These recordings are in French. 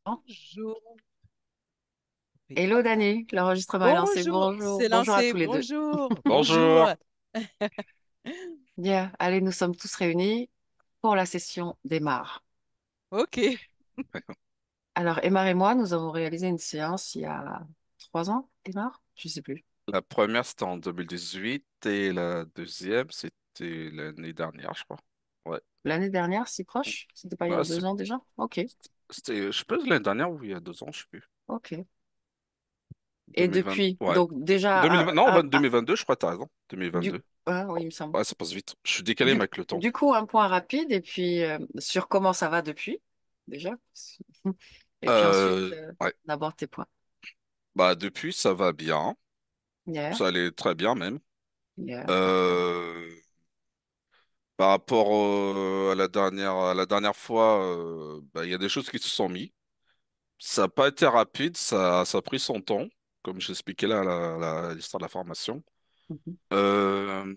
Bonjour. Hello Dani, l'enregistrement est lancé. Bonjour, Bonjour, c'est bonjour à lancé. tous les deux. Bonjour, bonjour. Bonjour. Bien, allez, nous sommes tous réunis pour la session d'Emar. Ok. Alors, Emar et moi, nous avons réalisé une séance il y a 3 ans, Emar? Je sais plus. La première, c'était en 2018 et la deuxième, c'était l'année dernière, je crois. Ouais. L'année dernière, si proche? C'était pas il y a Ah, 2 ans déjà? Ok, c'était, je sais pas, l'année dernière ou il y a 2 ans, je sais plus. ok. Et 2020, depuis, ouais. donc déjà, 2020, non, 2022, je crois, t'as raison. du, 2022. ah, oui, il me semble. Ouais, ça passe vite. Je suis décalé Du, avec le temps. du coup, un point rapide et puis sur comment ça va depuis, déjà. Et puis ensuite, Ouais. on aborde tes points. Bah, depuis, ça va bien. Yeah, Ça allait très bien, même. yeah, parfait. Euh, Par rapport à la dernière fois, bah, il y a des choses qui se sont mises. Ça n'a pas été rapide, ça a pris son temps, comme j'expliquais là, l'histoire de la formation. Mhm, Euh,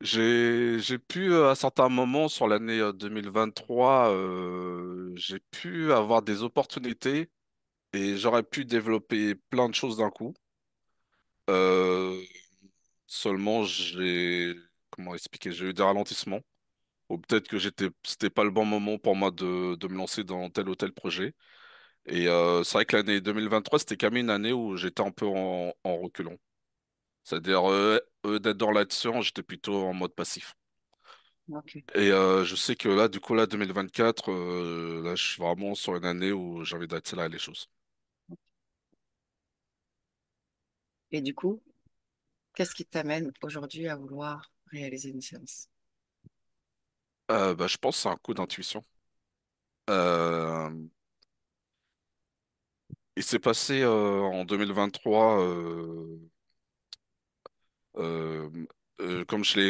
j'ai pu, à certains moments sur l'année 2023, j'ai pu avoir des opportunités et j'aurais pu développer plein de choses d'un coup. Euh, Seulement, comment expliquer, j'ai eu des ralentissements. Ou peut-être que c'était pas le bon moment pour moi de me lancer dans tel ou tel projet. Et c'est vrai que l'année 2023, c'était quand même une année où j'étais un peu en reculons. C'est-à-dire, d'être dans l'action, j'étais plutôt en mode passif. ok. Et je sais que là, du coup, là, 2024, là, je suis vraiment sur une année où j'ai envie d'accélérer les choses. Et du coup, qu'est-ce qui t'amène aujourd'hui à vouloir réaliser une séance? Bah, je pense que c'est un coup d'intuition. Euh, il s'est passé en 2023, euh, comme je l'ai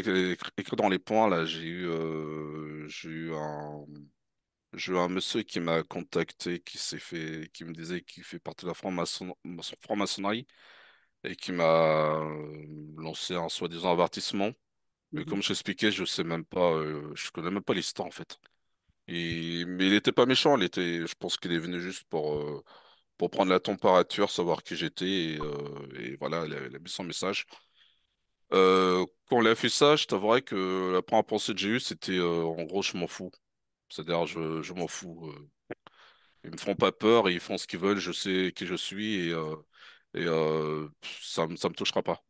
écrit dans les points, là, j'ai eu un monsieur qui m'a contacté, qui me disait qu'il fait partie de la franc-maçonnerie et qui m'a lancé un soi-disant avertissement. Mais Mhm. comme je t'expliquais, je sais même pas, je connais même pas l'histoire en fait. Mais il était pas méchant, je pense qu'il est venu juste pour prendre la température, savoir qui j'étais et voilà, il a mis son message. Quand il a fait ça, je t'avouerais que la première pensée que j'ai eue, c'était en gros, je m'en fous. C'est-à-dire, je m'en fous. Ils me font pas peur et ils font ce qu'ils veulent, je sais qui je suis ça me touchera pas.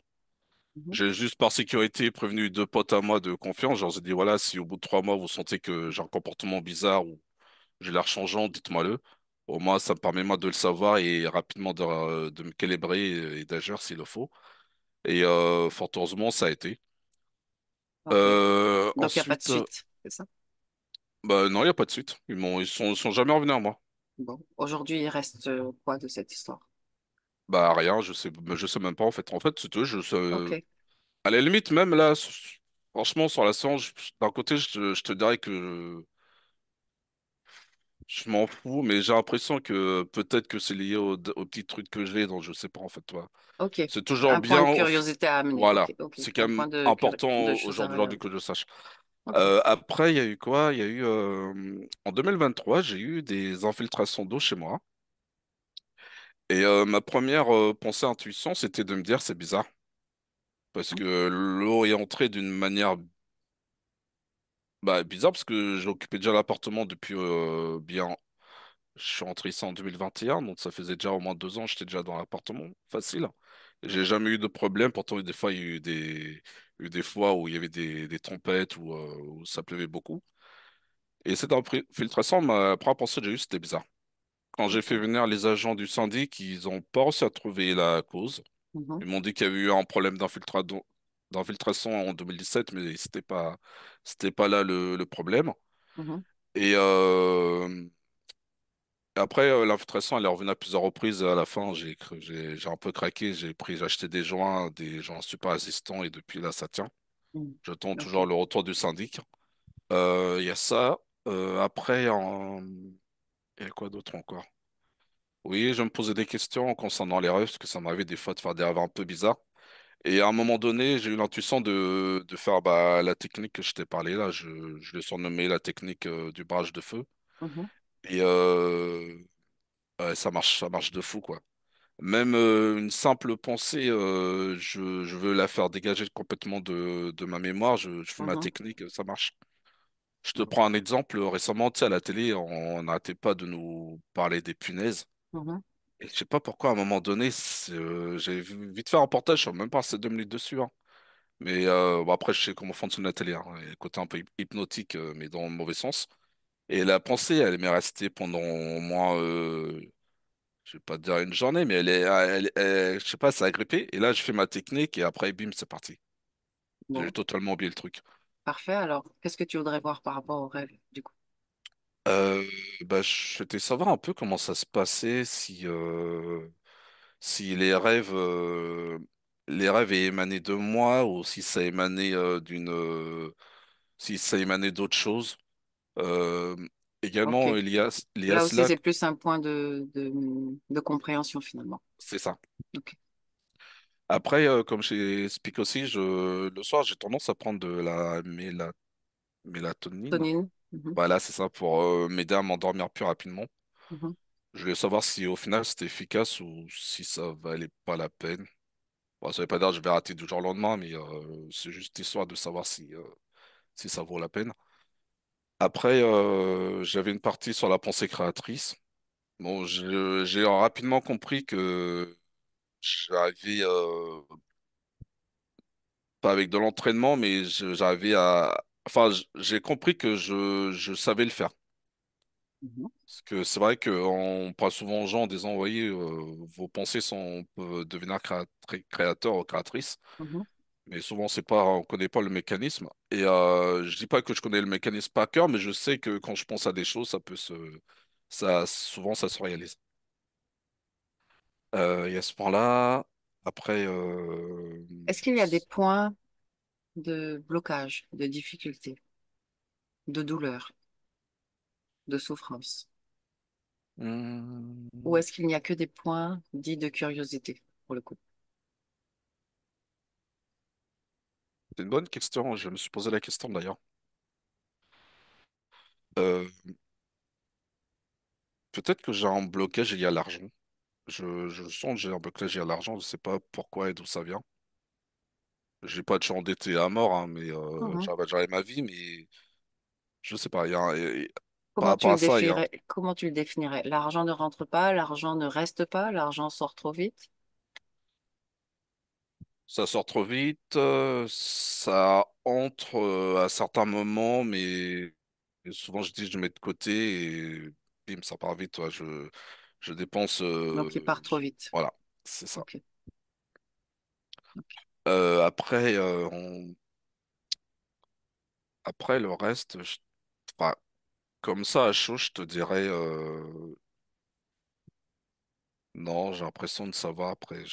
Mhm. J'ai juste par sécurité prévenu deux potes à moi de confiance. Je leur ai dit voilà, si au bout de 3 mois vous sentez que j'ai un comportement bizarre ou j'ai l'air changeant, dites-moi-le. Au moins, ça me permet moi de le savoir et rapidement de me calibrer et d'agir s'il le faut. Et fort heureusement, ça a été. Ok. Donc, il n'y a pas de Ensuite, suite, c'est ça? bah non, il y a pas de suite. Ils sont jamais revenus à moi. Bon, aujourd'hui, il reste quoi de cette histoire? Bah rien, je sais même pas en fait. En fait, si tu veux, Ok, à la limite, même là, franchement, sur la séance, d'un côté, je te dirais que je m'en fous, mais j'ai l'impression que peut-être que c'est lié au petit truc que j'ai, donc je sais pas, en fait, toi. ok. C'est toujours Un point bien, de curiosité à amener. voilà. Ok, ok. C'est quand Un même point de important choses à aujourd'hui regarder. que je sache. Ok. Après, il y a eu quoi? Il y a eu, en 2023, j'ai eu des infiltrations d'eau chez moi. Et ma première pensée intuition, c'était de me dire, c'est bizarre. Parce que l'eau est entrée d'une manière bah, bizarre parce que j'ai occupé déjà l'appartement depuis bien. Je suis rentré ici en 2021, donc ça faisait déjà au moins 2 ans, j'étais déjà dans l'appartement, facile. J'ai jamais eu de problème, pourtant des fois il y a eu des fois où il y avait des tempêtes où ça pleuvait beaucoup. Et cette infiltration, ma première pensée que j'ai eue, c'était bizarre. Quand j'ai fait Ok. venir les agents du syndic, ils ont pas réussi à trouver la cause. Mhm, Ils m'ont dit qu'il y avait eu un problème d'infiltration en 2017, mais c'était pas là le problème. mhm. Et après, l'infiltration, elle est revenue à plusieurs reprises. À la fin, j'ai un peu craqué. J'ai acheté des joints super résistants et depuis là, ça tient. Mhm. J'attends Ok. toujours le retour du syndic. Il y a ça. Après, il y a quoi d'autre encore? Oui, je me posais des questions concernant les rêves, parce que ça m'arrivait des fois de faire des rêves un peu bizarres. Et à un moment donné, j'ai eu l'intuition de faire bah, la technique que je t'ai parlé là. Je l'ai surnommé la technique du barrage de feu. Mhm. Et ouais, ça marche de fou, quoi. Même une simple pensée, je veux la faire dégager complètement de ma mémoire. Je fais ma Mhm, technique, ça marche. Je te prends un exemple. Récemment, tu sais, à la télé, on n'arrêtait pas de nous parler des punaises. mhm. Et je sais pas pourquoi, à un moment donné, j'ai vite fait un reportage, je suis même pas resté 2 minutes dessus, hein. Mais bon, après, je sais comment fonctionne la télé, hein. Il y a le côté un peu hypnotique, mais dans le mauvais sens. Et la pensée, elle m'est restée pendant au moins, je vais pas te dire une journée, mais je sais pas, ça a grippé. Et là, je fais ma technique et après, bim, c'est parti. J'ai Bon, totalement oublié le truc. parfait. Alors, qu'est-ce que tu voudrais voir par rapport au rêve, du coup? Euh, Bah, je souhaitais savoir un peu comment ça se passait, si les rêves émanaient de moi ou si ça émanait si ça émanait d'autre chose. Euh, Ok. Également, il y a Là aussi, cela, c'est plus un point de compréhension, finalement. c'est ça. Ok. Après, comme j'explique aussi, le soir, j'ai tendance à prendre de la mélatonine. Tonine. Mhm, Voilà, c'est ça, pour m'aider à m'endormir plus rapidement. mhm. Je voulais savoir si au final c'était efficace ou si ça valait pas la peine. Bon, ça veut pas dire que je vais rater du jour au lendemain, mais c'est juste histoire de savoir si ça vaut la peine. Après, j'avais une partie sur la pensée créatrice. Bon, j'ai rapidement compris que j'arrivais, pas avec de l'entraînement, mais j'arrivais à... Enfin, j'ai compris que je savais le faire. Mhm, Parce que c'est vrai qu'on parle souvent aux gens en disant, voyez, vos pensées peuvent devenir créateurs ou créatrices. mhm. Mais souvent, c'est pas, on connaît pas le mécanisme. Et je dis pas que je connais le mécanisme par cœur, mais je sais que quand je pense à des choses, souvent, ça se réalise. Il y a ce point-là. Après, Est-ce qu'il y a des points de blocage, de difficulté, de douleur, de souffrance? Ou hmm, est-ce qu'il n'y a que des points dits de curiosité, pour le coup? c'est une bonne question. Je me suis posé la question d'ailleurs. Euh, Peut-être que j'ai un blocage lié à l'argent. Je sens que j'ai un blocage lié à l'argent. Je sais pas pourquoi et d'où ça vient. J'ai pas de suis endetté à mort, hein, mais Mhm. j'arrive à gérer ma vie, mais je sais pas. Par Comment tu rapport le à ça, il y a définirais? Comment tu le définirais? L'argent ne rentre pas, l'argent ne reste pas, l'argent sort trop vite. ça sort trop vite, ça entre à certains moments, mais souvent je dis je mets de côté et bim, ça part vite. Ouais, je dépense. Donc, il part trop vite. Voilà, c'est ça. Ok. Ok. Après, après le reste, enfin, comme ça à chaud, je te dirais non, j'ai l'impression de savoir après.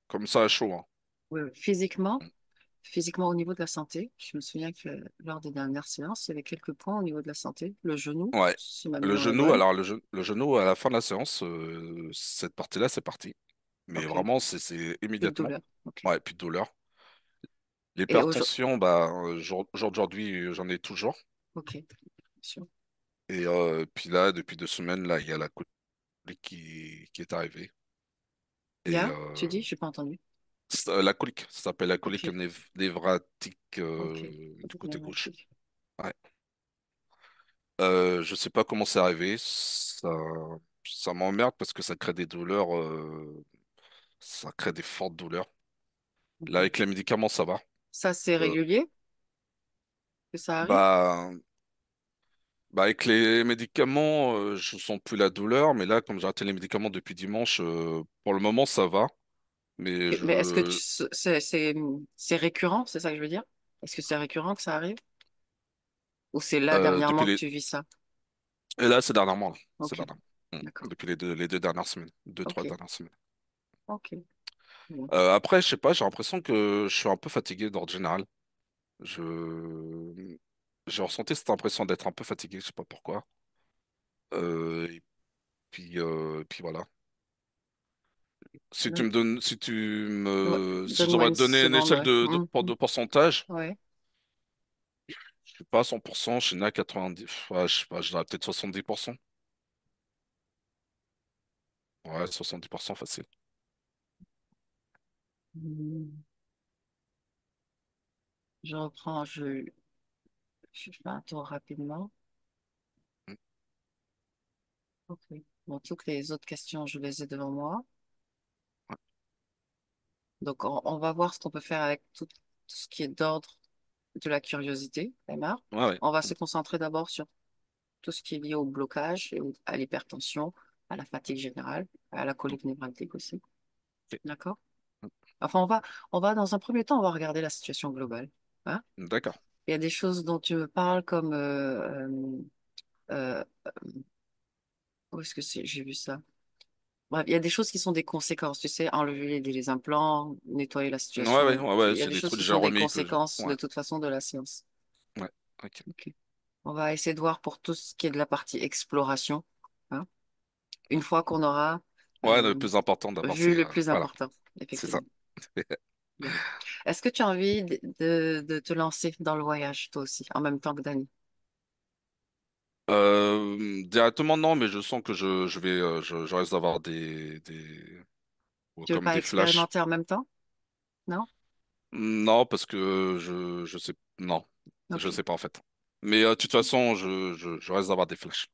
Comme ça à chaud, hein. Oui, oui. Physiquement, au niveau de la santé, je me souviens que lors des dernières séances, il y avait quelques points au niveau de la santé. Le genou, Ouais. si ma Le mémoire est genou, bonne. alors le genou à la fin de la séance, cette partie-là, c'est parti. Mais Ok. vraiment, c'est Plus de immédiatement. douleur. Ok. Ouais, plus de douleur. Et aujourd'hui, L'hypertension, bah, jour d'aujourd'hui, j'en ai toujours. ok. Bien sûr. Et puis là, depuis 2 semaines, là, il y a la colique qui est arrivée. Il y Et a, tu dis, je n'ai pas entendu. la colique, ça s'appelle la colique Ok. névratique Ok. du côté gauche. Problématique. Ouais. Je sais pas comment c'est arrivé. Ça m'emmerde parce que ça crée des douleurs, ça crée des fortes douleurs. Là, Mhm. avec les médicaments, ça va. Ça, c'est Euh, régulier que ça arrive? bah, avec les médicaments, je sens plus la douleur, mais là, comme j'ai arrêté les médicaments depuis dimanche, pour le moment, ça va. Mais Mais est-ce que je, c'est récurrent, c'est ça que je veux dire? Est-ce que c'est récurrent que ça arrive? Ou c'est là depuis dernièrement que les, tu vis ça? et là, c'est dernièrement, là. C'est Ok, dernièrement. d'accord. Depuis les deux dernières semaines, deux, trois Ok, dernières semaines. ok. Bon. Après, je sais pas, j'ai l'impression que je suis un peu fatigué d'ordre général. Je, j'ai ressenti cette impression d'être un peu fatigué, je sais pas pourquoi. Et puis voilà. Donne- Si si je Donne-moi devrais une te donner une seconde, échelle ouais. de pourcentage, Ouais. suis pas à 100%, je suis né à 90. Ouais, je sais pas, je dirais peut-être 70%. Ouais, 70% facile. Hmm, Je reprends, je fais un tour rapidement. Mm. Ok. Bon, toutes les autres questions, je les ai devant moi. Ouais, Donc, on va voir ce qu'on peut faire avec tout ce qui est d'ordre de la curiosité, Emma. ouais, ouais. On va se concentrer d'abord sur tout ce qui est lié au blocage, à l'hypertension, à la fatigue générale, à la Mm. colique néphrétique aussi. Ok. D'accord? Enfin, on va dans un premier temps, on va regarder la situation globale. Hein. D'accord. Il y a des choses dont tu me parles comme euh, où est-ce que c'est? J'ai vu ça. Bref, il y a des choses qui sont des conséquences, tu sais, enlever les implants, nettoyer la Ouais, ouais, situation. ouais, Il ouais, y a c'est des des choses trucs qui déjà sont des remis conséquences ouais, de toute façon de la science. ouais, ok. Ok. On va essayer de voir pour tout ce qui est de la partie exploration. Hein. Une fois qu'on aura Ouais, le euh, plus important d'abord, vu c'est, le plus voilà, important, c'est ça. effectivement. Bien. Est-ce que tu as envie de te lancer dans le voyage, toi aussi, en même temps que Dani? Directement, non, mais je sens que je risque d'avoir Tu veux comme pas des flashs. expérimenter en même temps? Non? Non, parce que non, je Ok. sais pas en fait. Mais de toute façon, je risque d'avoir des flashs.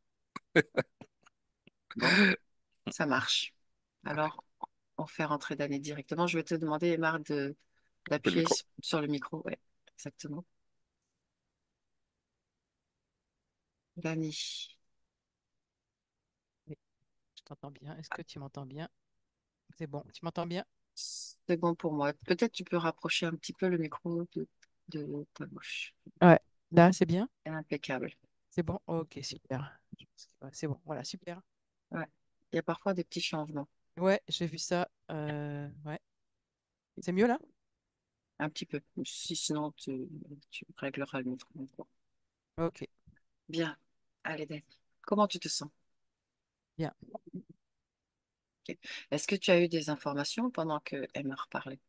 Bon, ça marche. Alors, on fait rentrer Dani directement. Je vais te demander, Marc, Coupez le d'appuyer micro. sur le micro. Ouais, exactement. Dani, Oui, je t'entends bien. Est-ce que tu m'entends bien? C'est bon, tu m'entends bien? c'est bon pour moi. Peut-être tu peux rapprocher un petit peu le micro de ta bouche. Ouais, là, c'est bien? Impeccable. C'est bon? Ok, super. Ouais, c'est bon, voilà, super. Ouais. Il y a parfois des petits changements. Ouais, j'ai vu ça. Ouais, c'est mieux là? Un petit peu. Sinon, tu régleras le micro. Ok, Bien. Allez, Dani. Comment tu te sens? bien. Ok. Est-ce que tu as eu des informations pendant que Emma parlait?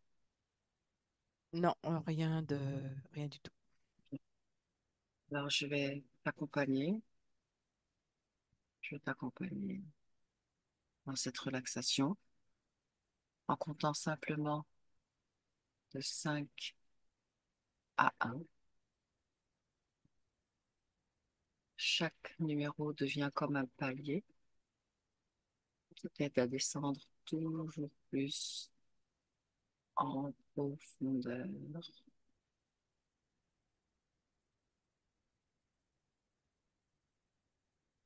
Non, rien du tout. Alors, je vais t'accompagner. Je vais t'accompagner dans cette relaxation en comptant simplement de 5 à 1. Chaque numéro devient comme un palier qui t'aide à descendre toujours plus en profondeur.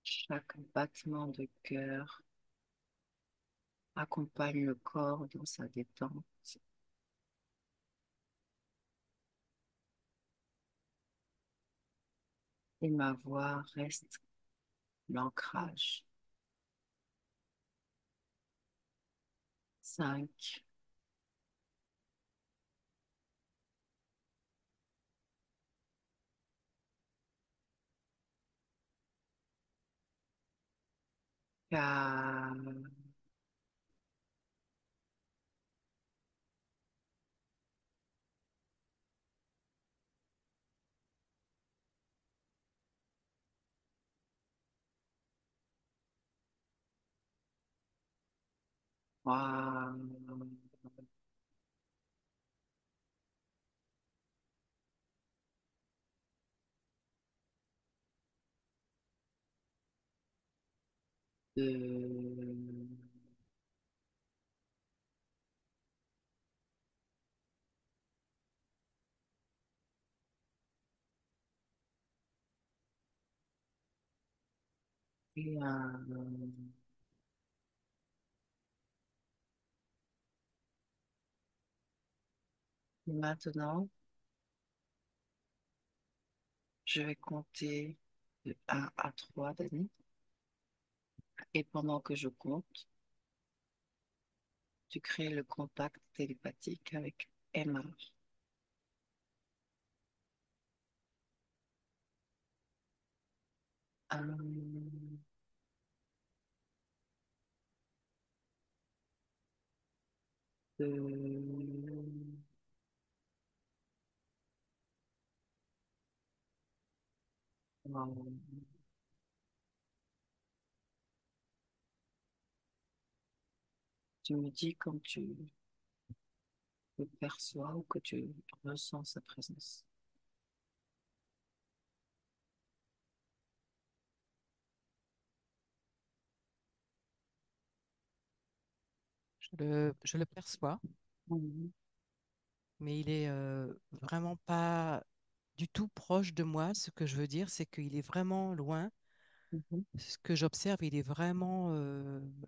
Chaque battement de cœur accompagne le corps dans sa détente et ma voix reste l'ancrage. 5, 4, et 1. Maintenant, je vais compter de 1 à 3, Dani. Et pendant que je compte, tu crées le contact télépathique avec Emma. 1, 2, tu me dis quand tu le perçois ou que tu ressens sa présence. Je le perçois, Mhm, mais il est vraiment pas du tout proche de moi. Ce que je veux dire, c'est qu'il est vraiment loin. mhm. Ce que j'observe, il est vraiment,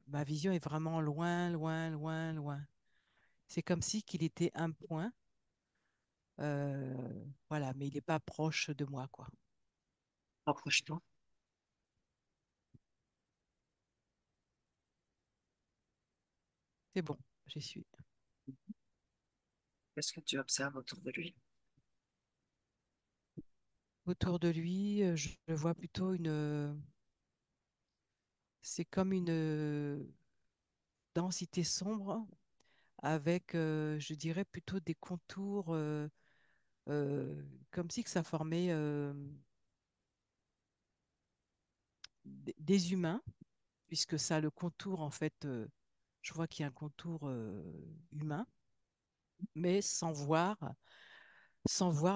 ma vision est vraiment loin, loin, loin, loin. C'est comme si qu'il était un point, euh, voilà, mais il n'est pas proche de moi, quoi. Rapproche-toi. C'est bon, j'y suis. Qu'est-ce que tu observes autour de lui? Autour de lui, je vois plutôt c'est comme une densité sombre avec, je dirais, plutôt des contours, comme si que ça formait des humains, puisque ça a le contour, en fait, je vois qu'il y a un contour humain, mais sans voir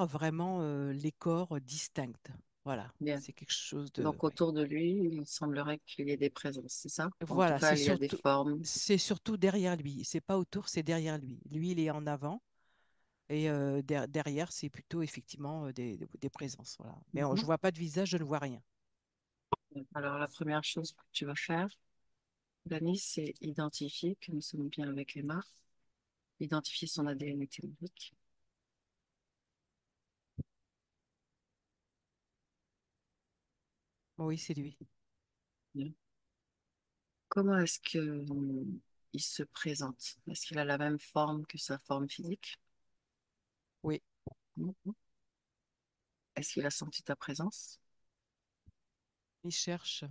vraiment les corps distincts. Voilà, Bien. c'est quelque chose de... Donc ouais. autour de lui, il semblerait qu'il y ait des présences, c'est ça? En tout Voilà, cas, il y a des formes. c'est surtout derrière lui. C'est pas autour, c'est derrière lui. Lui, il est en avant et derrière, c'est plutôt effectivement des présences. Voilà. Mais je Mhm. vois pas de visage, je ne vois rien. Alors, la première chose que tu vas faire, Dani, c'est identifier que nous sommes bien avec Emma, identifier son ADN étymologique. Oui, c'est lui. Bien. Comment est-ce que il se présente? Est-ce qu'il a la même forme que sa forme physique? Oui, Mhm. Est-ce qu'il a senti ta présence? il cherche.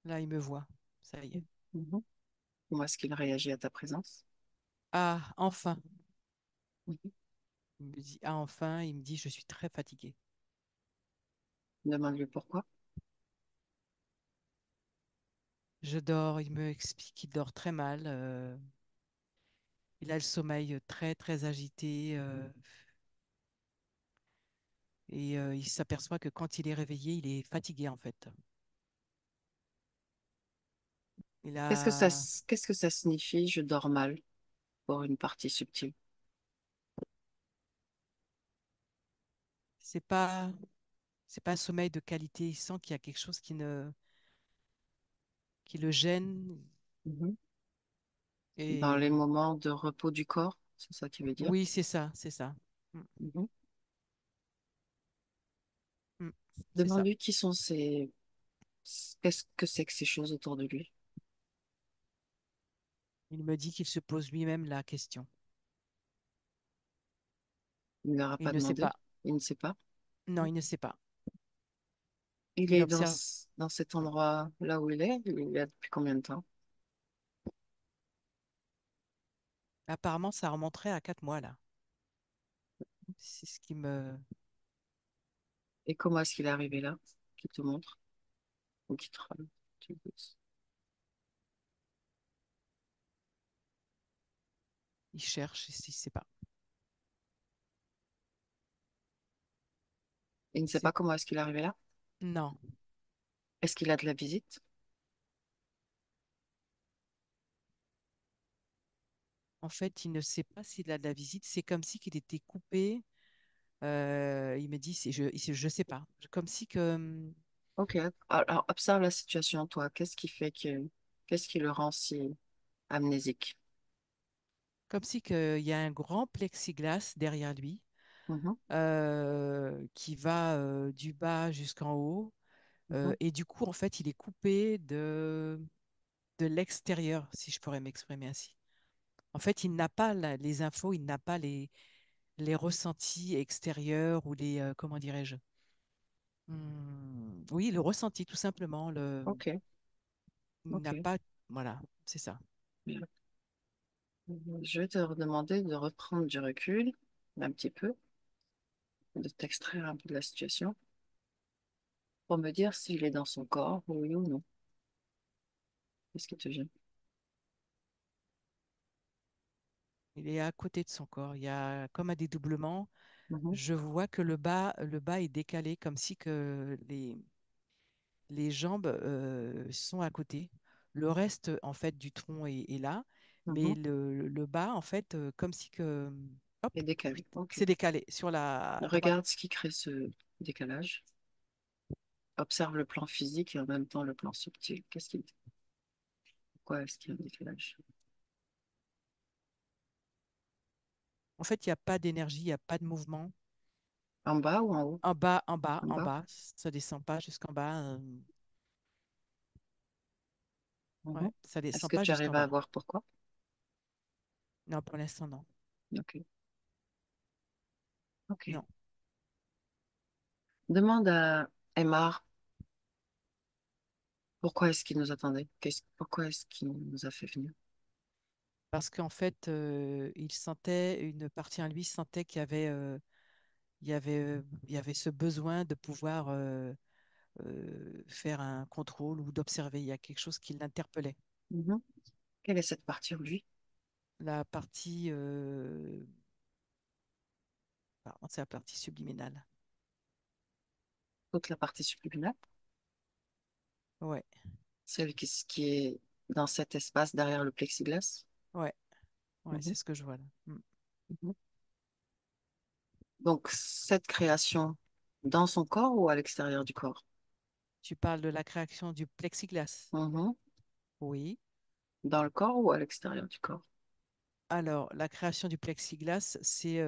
Là, il me voit. Ça y est. Mhm. Comment est-ce qu'il réagit à ta présence? Ah, enfin. Mhm. Il me dit, ah, enfin. Il me dit, je suis très fatigué. Demande-lui pourquoi. Je dors. Il me explique qu'il dort très mal. Il a le sommeil très, très agité. Et il s'aperçoit que quand il est réveillé, il est fatigué, en fait. Il a... Qu'est-ce que ça signifie, je dors mal, pour une partie subtile? C'est pas... C'est pas un sommeil de qualité. Il sent qu'il y a quelque chose qui le gêne. Mhm. Dans les Et moments de repos du corps, c'est ça qui veut dire? oui, c'est ça, c'est ça. Mm, Mhm. mm, c'est ça. Demande-lui qui sont ces... Qu'est-ce que c'est que ces choses autour de lui? Il me dit qu'il se pose lui-même la question. Il ne leur a Il pas ne sait demandé? pas. Il ne sait pas? Non, il ne sait pas. Il Il est observe. dans cet endroit là où il est? Il est là depuis combien de temps? Apparemment, ça remonterait à 4 mois, là. C'est ce qui me... Et comment est-ce qu'il est arrivé là? Qui te montre? Ou qui te rend? Tu le dis. Il cherche, il ne sait pas. Il ne sait C'est... pas comment est-ce qu'il est arrivé là? Non. Est-ce qu'il a de la visite? En fait, il ne sait pas s'il a de la visite. C'est comme si qu'il était coupé. Il me dit, je sais pas. Comme si que... Ok. Alors, observe la situation, toi. Qu'est-ce qui le rend si amnésique? Comme si qu'il y a un grand plexiglas derrière lui Mhm, qui va du bas jusqu'en haut. mhm. Et du coup, en fait, il est coupé de l'extérieur, si je pourrais m'exprimer ainsi. En fait, il n'a pas les infos, il n'a pas les ressentis extérieurs ou les, comment dirais-je? Oui, le ressenti, tout simplement. Ok, Il n'a ok. pas, voilà, c'est ça. Bien. Je vais te redemander de reprendre du recul un petit peu de t'extraire un peu de la situation pour me dire s'il est dans son corps, oui ou non. Qu'est-ce qui te vient? Il est à côté de son corps. Il y a comme un dédoublement. Mhm, Je vois que le bas est décalé, comme si que les jambes sont à côté. Le reste, en fait, du tronc est là, mais mhm. le bas, en fait, comme si que, Et hop, décalé. Ok. c'est décalé sur la droite. Regarde ce qui crée ce décalage. Observe le plan physique et en même temps le plan subtil. Pourquoi est-ce qu'il y a un décalage? En fait, il n'y a pas d'énergie, il n'y a pas de mouvement. En bas ou en haut? En bas, en bas, En en bas? bas, ça descend pas jusqu'en bas. Mhm. Ouais, ça Est-ce descend que pas tu jusqu'en arrives à bas. voir pourquoi? Non, pour l'instant, non. Ok. Ok. Non, Demande à Aymar pourquoi est-ce qu'il nous attendait? Pourquoi est-ce qu'il nous a fait venir? parce qu'en fait, il sentait, une partie en lui sentait qu'il y avait, il y avait ce besoin de pouvoir faire un contrôle ou d'observer. Il y a quelque chose qui l'interpellait. Mhm. Quelle est cette partie en lui? La partie, pardon, c'est la partie subliminale. Toute la partie subliminale, Ouais, qui est dans cet espace derrière le plexiglas. ouais, ouais, Mhm. c'est ce que je vois là. Mm. Mhm. Donc, cette création dans son corps ou à l'extérieur du corps? Tu parles de la création du plexiglas. Mhm. Oui. Dans le corps ou à l'extérieur du corps? Alors, la création du plexiglas, c'est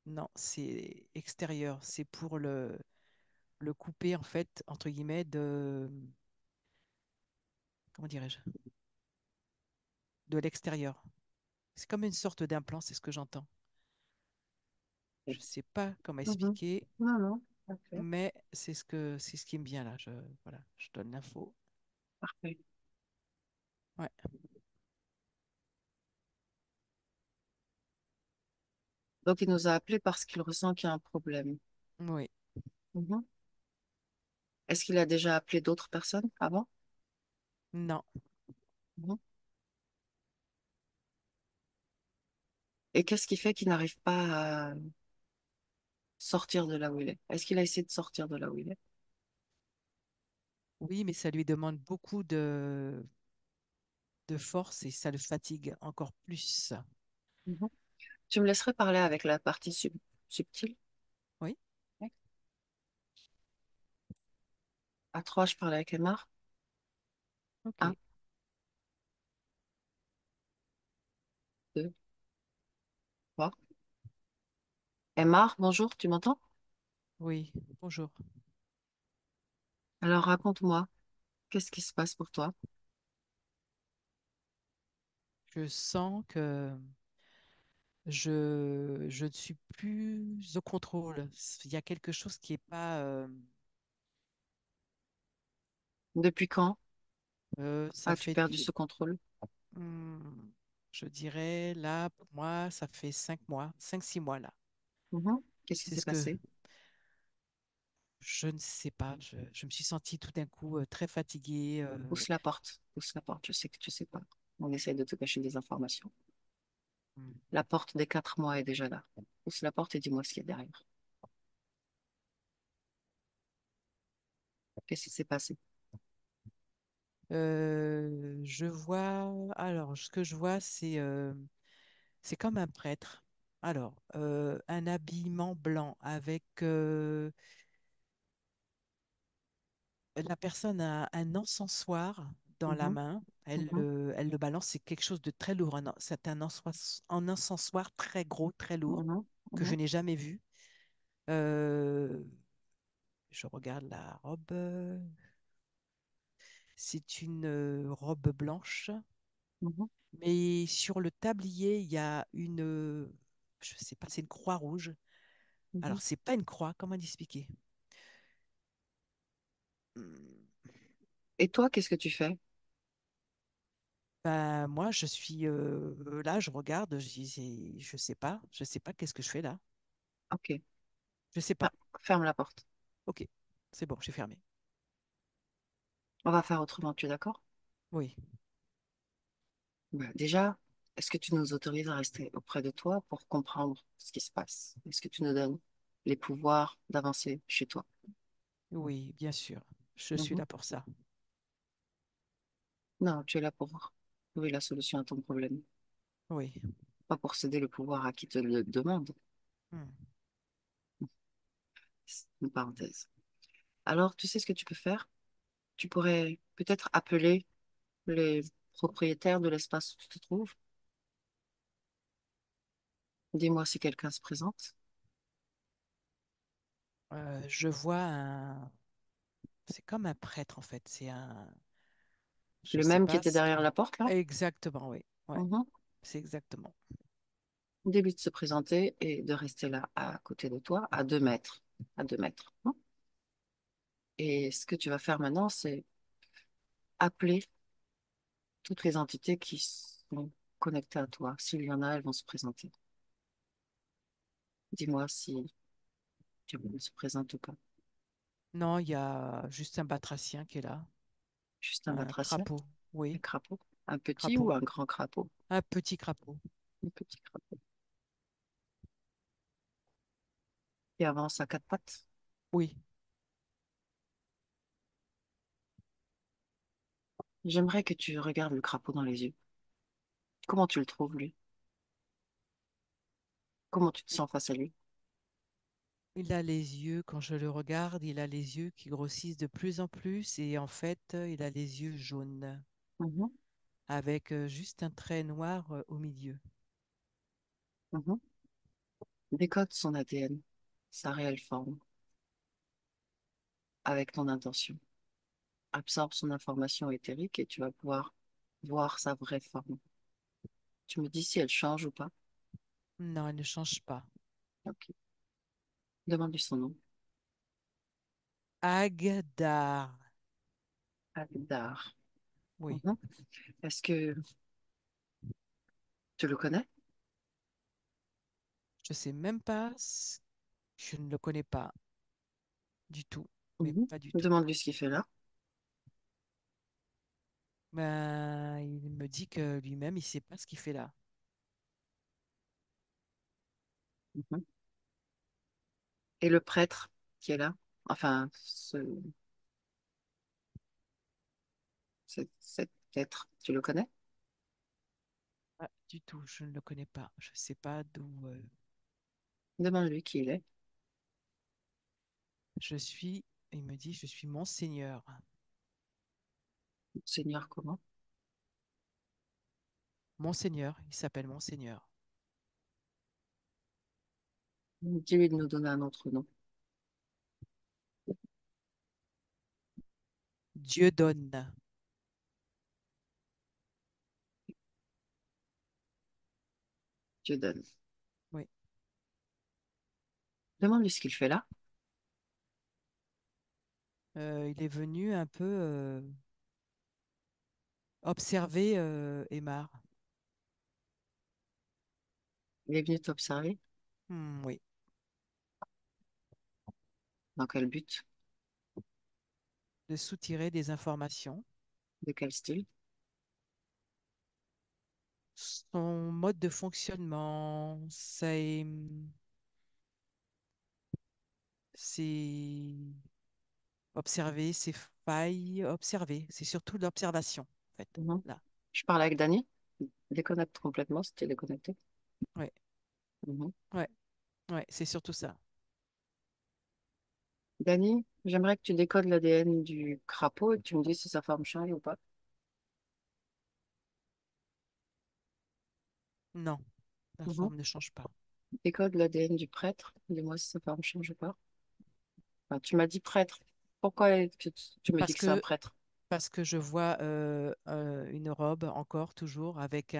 non, c'est extérieur. C'est pour le couper, en fait, entre guillemets, comment dirais-je, de l'extérieur. C'est comme une sorte d'implant, c'est ce que j'entends. Je ne sais pas comment Mhm. expliquer, Non, non, parfait, mais c'est ce qui me vient là. Voilà, je donne l'info. parfait. Ouais, Donc, il nous a appelés parce qu'il ressent qu'il y a un problème. oui, Mhm. Est-ce qu'il a déjà appelé d'autres personnes avant? non. Mhm. Et qu'est-ce qui fait qu'il n'arrive pas à sortir de là où il est? Est-ce qu'il a essayé de sortir de là où il est? Oui, mais ça lui demande beaucoup de force et ça le fatigue encore plus. Mhm. Tu me laisserais parler avec la partie subtile? Oui, Oui. À trois, je parlais avec Emma. ok. Un, deux, trois. Emma, bonjour, tu m'entends? Oui, bonjour. Alors raconte-moi, qu'est-ce qui se passe pour toi? Je sens que je ne suis plus au contrôle. Il y a quelque chose qui est pas. Depuis quand Ça as-tu fait perdu ce contrôle? hmm, je dirais là, pour moi, ça fait 5 mois, 5, 6 mois là. Mhm. Qu'est-ce qui C'est s'est ce que passé? je ne sais pas. Je me suis sentie tout d'un coup très fatiguée. Pousse la porte, pousse la porte, je sais que tu sais pas. On essaye de te cacher des informations. Hmm. La porte des 4 mois est déjà là. Pousse la porte et dis-moi ce qu'il y a derrière. Qu'est-ce qui s'est passé? Je vois. Alors, ce que je vois, c'est comme un prêtre. Alors, un habillement blanc avec la personne a un encensoir dans la Mhm, main. mhm, Elle le balance. C'est quelque chose de très lourd. C'est un encensoir très gros, très lourd mhm, que je mhm, n'ai jamais vu. Euh, je regarde la robe. C'est une robe blanche, mhm, mais sur le tablier, il y a je sais pas, c'est une croix rouge. mhm. Alors, c'est pas une croix, comment l'expliquer? Hmm. Et toi, qu'est-ce que tu fais? Ben, moi, je suis là, je regarde, je sais pas qu'est-ce que je fais là. Ok. Je sais Ah, pas. ferme la porte. Ok, c'est bon, j'ai fermé. On va faire autrement, tu es d'accord? Oui, Déjà, est-ce que tu nous autorises à rester auprès de toi pour comprendre ce qui se passe? Est-ce que tu nous donnes les pouvoirs d'avancer chez toi? oui, bien sûr. Je suis Mhm. là pour ça. Non, tu es là pour trouver la solution à ton problème, Oui. pas pour céder le pouvoir à qui te le demande. Hmm. C'est une parenthèse. Alors, tu sais ce que tu peux faire? Tu pourrais peut-être appeler les propriétaires de l'espace où tu te trouves. Dis-moi si quelqu'un se présente. Je vois un. C'est comme un prêtre en fait. C'est un. Je Le sais même qui pas. était derrière la porte, là? Exactement, oui. Ouais, Mhm. c'est exactement. Au début de se présenter et de rester là à côté de toi, à 2 mètres. À 2 mètres. Hein. Et ce que tu vas faire maintenant, c'est appeler toutes les entités qui sont connectées à toi. S'il y en a, elles vont se présenter. Dis-moi si tu se présentes ou pas. Non, il y a juste un batracien qui est là. Juste un Un batracien, crapaud. un Oui, crapaud. Un petit ou crapaud. un grand crapaud? Un petit crapaud. Un petit crapaud. Qui avance à 4 pattes. Oui. J'aimerais que tu regardes le crapaud dans les yeux. Comment tu le trouves, lui? Comment tu te sens face à lui? Il a les yeux, quand je le regarde, il a les yeux qui grossissent de plus en plus et en fait, il a les yeux jaunes Mhm, avec juste un trait noir au milieu. mhm. Décode son ADN, sa réelle forme, avec ton intention. Absorbe son information éthérique et tu vas pouvoir voir sa vraie forme. Tu me dis si elle change ou pas. Non, il ne change pas. Ok. Demande-lui son nom. Agdar. Abdar. Oui. Mhm. Est-ce que tu le connais? Je sais même pas. Je ne le connais pas du tout. Mais Mhm. pas du tout. Demande-lui ce qu'il fait là. Ben, il me dit que lui-même, il ne sait pas ce qu'il fait là. Mhm. Et le prêtre qui est là, enfin, cet être, tu le connais? Pas du tout. Je ne le connais pas. Je ne sais pas d'où Demande-lui qui il est. je suis. Il me dit, je suis Monseigneur. Seigneur comment? Monseigneur. Il s'appelle Monseigneur. Dis-lui de nous donner un autre nom. Dieu donne. Dieu donne. Oui. Demande-lui ce qu'il fait là. Il est venu un peu observer Aymar. Il est venu t'observer. Oui. Dans quel but? De soutirer des informations. De quel style? Son mode de fonctionnement, c'est observer ses failles, observer. C'est surtout l'observation, en fait. Mhm. Là. Je parle avec Dany. Déconnecte complètement si tu es déconnecté. Ouais, Mhm. ouais, ouais, c'est surtout ça. Dany, j'aimerais que tu décodes l'ADN du crapaud et que tu me dises si sa forme change ou pas. Non, la Mhm. forme ne change pas. Décode l'ADN du prêtre. Dis-moi si sa forme change ou pas. Enfin, tu m'as dit prêtre. Pourquoi est-ce que tu me dis Parce que c'est un que, prêtre? parce que je vois une robe encore, toujours, avec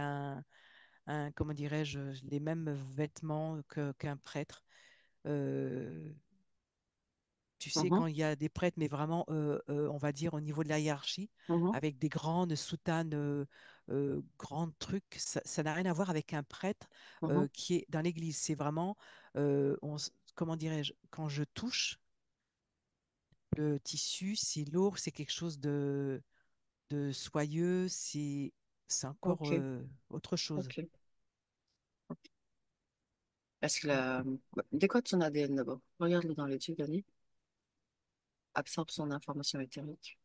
comment dirais-je, les mêmes vêtements qu'un prêtre. Euh, Tu sais, Mhm. quand il y a des prêtres, mais vraiment, on va dire, au niveau de la hiérarchie, Mhm. avec des grandes soutanes, grands trucs, ça n'a rien à voir avec un prêtre Mhm. qui est dans l'église. C'est vraiment, comment dirais-je, quand je touche le tissu, c'est lourd, c'est quelque chose de soyeux, c'est encore Ok, autre chose. ok. Est-ce que Mm. décode son ADN d'abord. Regarde-le dans les yeux, Dani. Absorbe son information éthérique.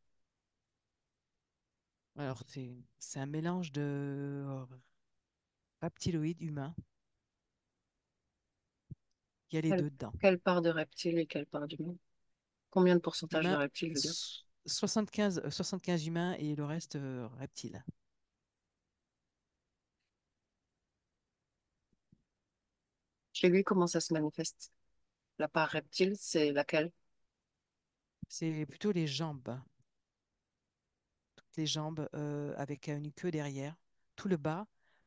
Alors, c'est un mélange de reptiloïdes humains. Il y a les Quelle, deux dedans. quelle part de reptile et quelle part d'humain? Combien de pourcentage de Humains, reptiles, je veux dire? 75 humains et le reste reptiles. Chez lui, comment ça se manifeste? La part reptile, c'est laquelle? C'est plutôt les jambes. Toutes les jambes avec une queue derrière. Tout le bas,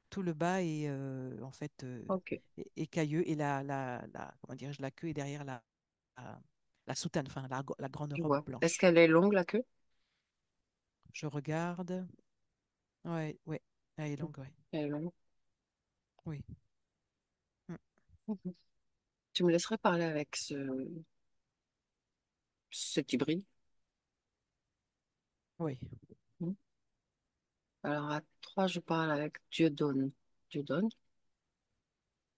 tout le bas est en fait Ok, écailleux et comment dirais-je, la queue est derrière la, la soutane, enfin la grande je robe vois. Est-ce blanche. qu'elle est longue, la queue? Je regarde. Ouais, ouais. Elle est longue, ouais. Elle est longue. Oui. Mm. Mhm. Tu me laisserais parler avec cet hybride? Oui, Hmm. Alors, à trois, je parle avec Dieudonne. Dieudonne?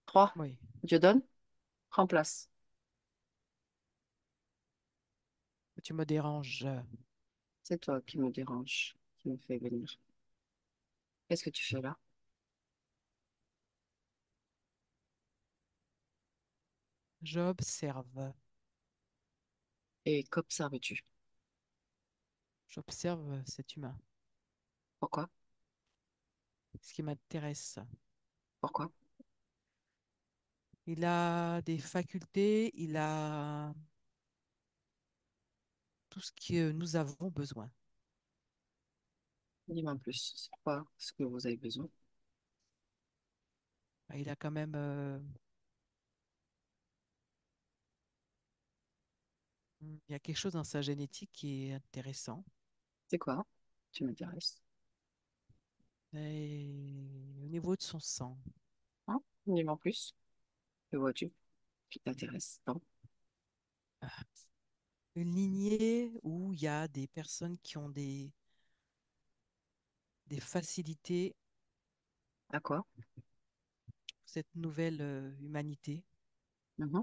Trois. oui. Dieudonne, prends place. Tu me déranges. C'est toi qui me dérange, qui me fait venir. Qu'est-ce que tu fais là? J'observe. Et qu'observes-tu? J'observe cet humain. Pourquoi? Ce qui m'intéresse. Pourquoi? Il a des facultés, il a tout ce que nous avons besoin. Dis-moi en plus. C'est quoi ce que vous avez besoin? Il a quand même, il y a quelque chose dans sa génétique qui est intéressant. C'est quoi? Tu m'intéresses. Et au niveau de son sang, Hein? Dis-moi en plus. Que vois-tu qui t'intéresse? Non? une lignée où il y a des personnes qui ont des facilités À quoi? pour cette nouvelle humanité, Mhm.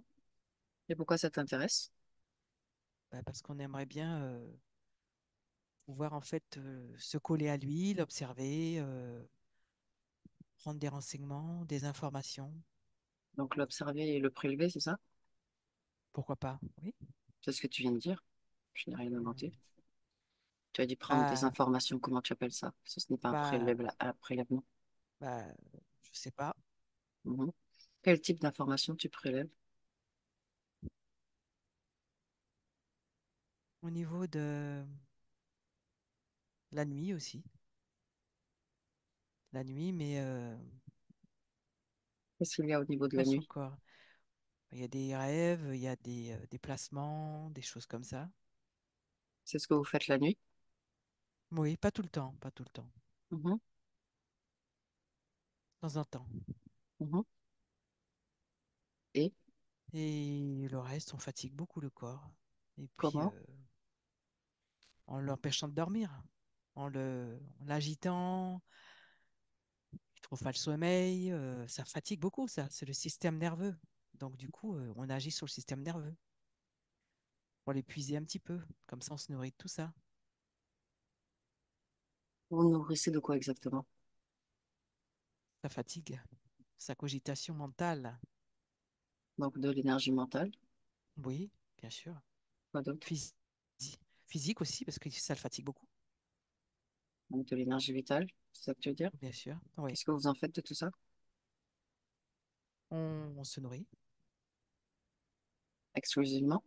Et pourquoi ça t'intéresse? parce qu'on aimerait bien pouvoir en fait se coller à lui, l'observer, prendre des renseignements, des informations. Donc l'observer et le prélever, c'est ça? Pourquoi pas? Oui. C'est ce que tu viens de dire. Je n'ai rien inventé. Hmm. Tu as dit prendre des Bah, informations. Comment tu appelles ça? Ce n'est pas bah, un prélèvement. bah, je sais pas. Mhm. Quel type d'informations tu prélèves? Au niveau de la nuit aussi. La nuit, mais Qu'est-ce qu'il y a au niveau de dans la son nuit? corps. Il y a des rêves, il y a des déplacements, des choses comme ça. C'est ce que vous faites la nuit? Oui, pas tout le temps, pas tout le temps. Mhm. De temps en temps. Mhm. Et Et le reste, on fatigue beaucoup le corps. Et puis, comment? en l'empêchant de dormir, en l'agitant, il trouve pas le sommeil, ça fatigue beaucoup, ça. C'est le système nerveux. Donc, du coup, on agit sur le système nerveux pour l'épuiser un petit peu. Comme ça, on se nourrit de tout ça. Vous nourrissez de quoi exactement? Ça fatigue. Sa cogitation mentale. Donc de l'énergie mentale. Oui, bien sûr. Quoi d'autre? Phys- Physique aussi, parce que ça le fatigue beaucoup, Donc de l'énergie vitale. C'est ça que tu veux dire? bien sûr. Oui. Qu'est-ce que vous en faites de tout ça? On se nourrit. Exclusivement?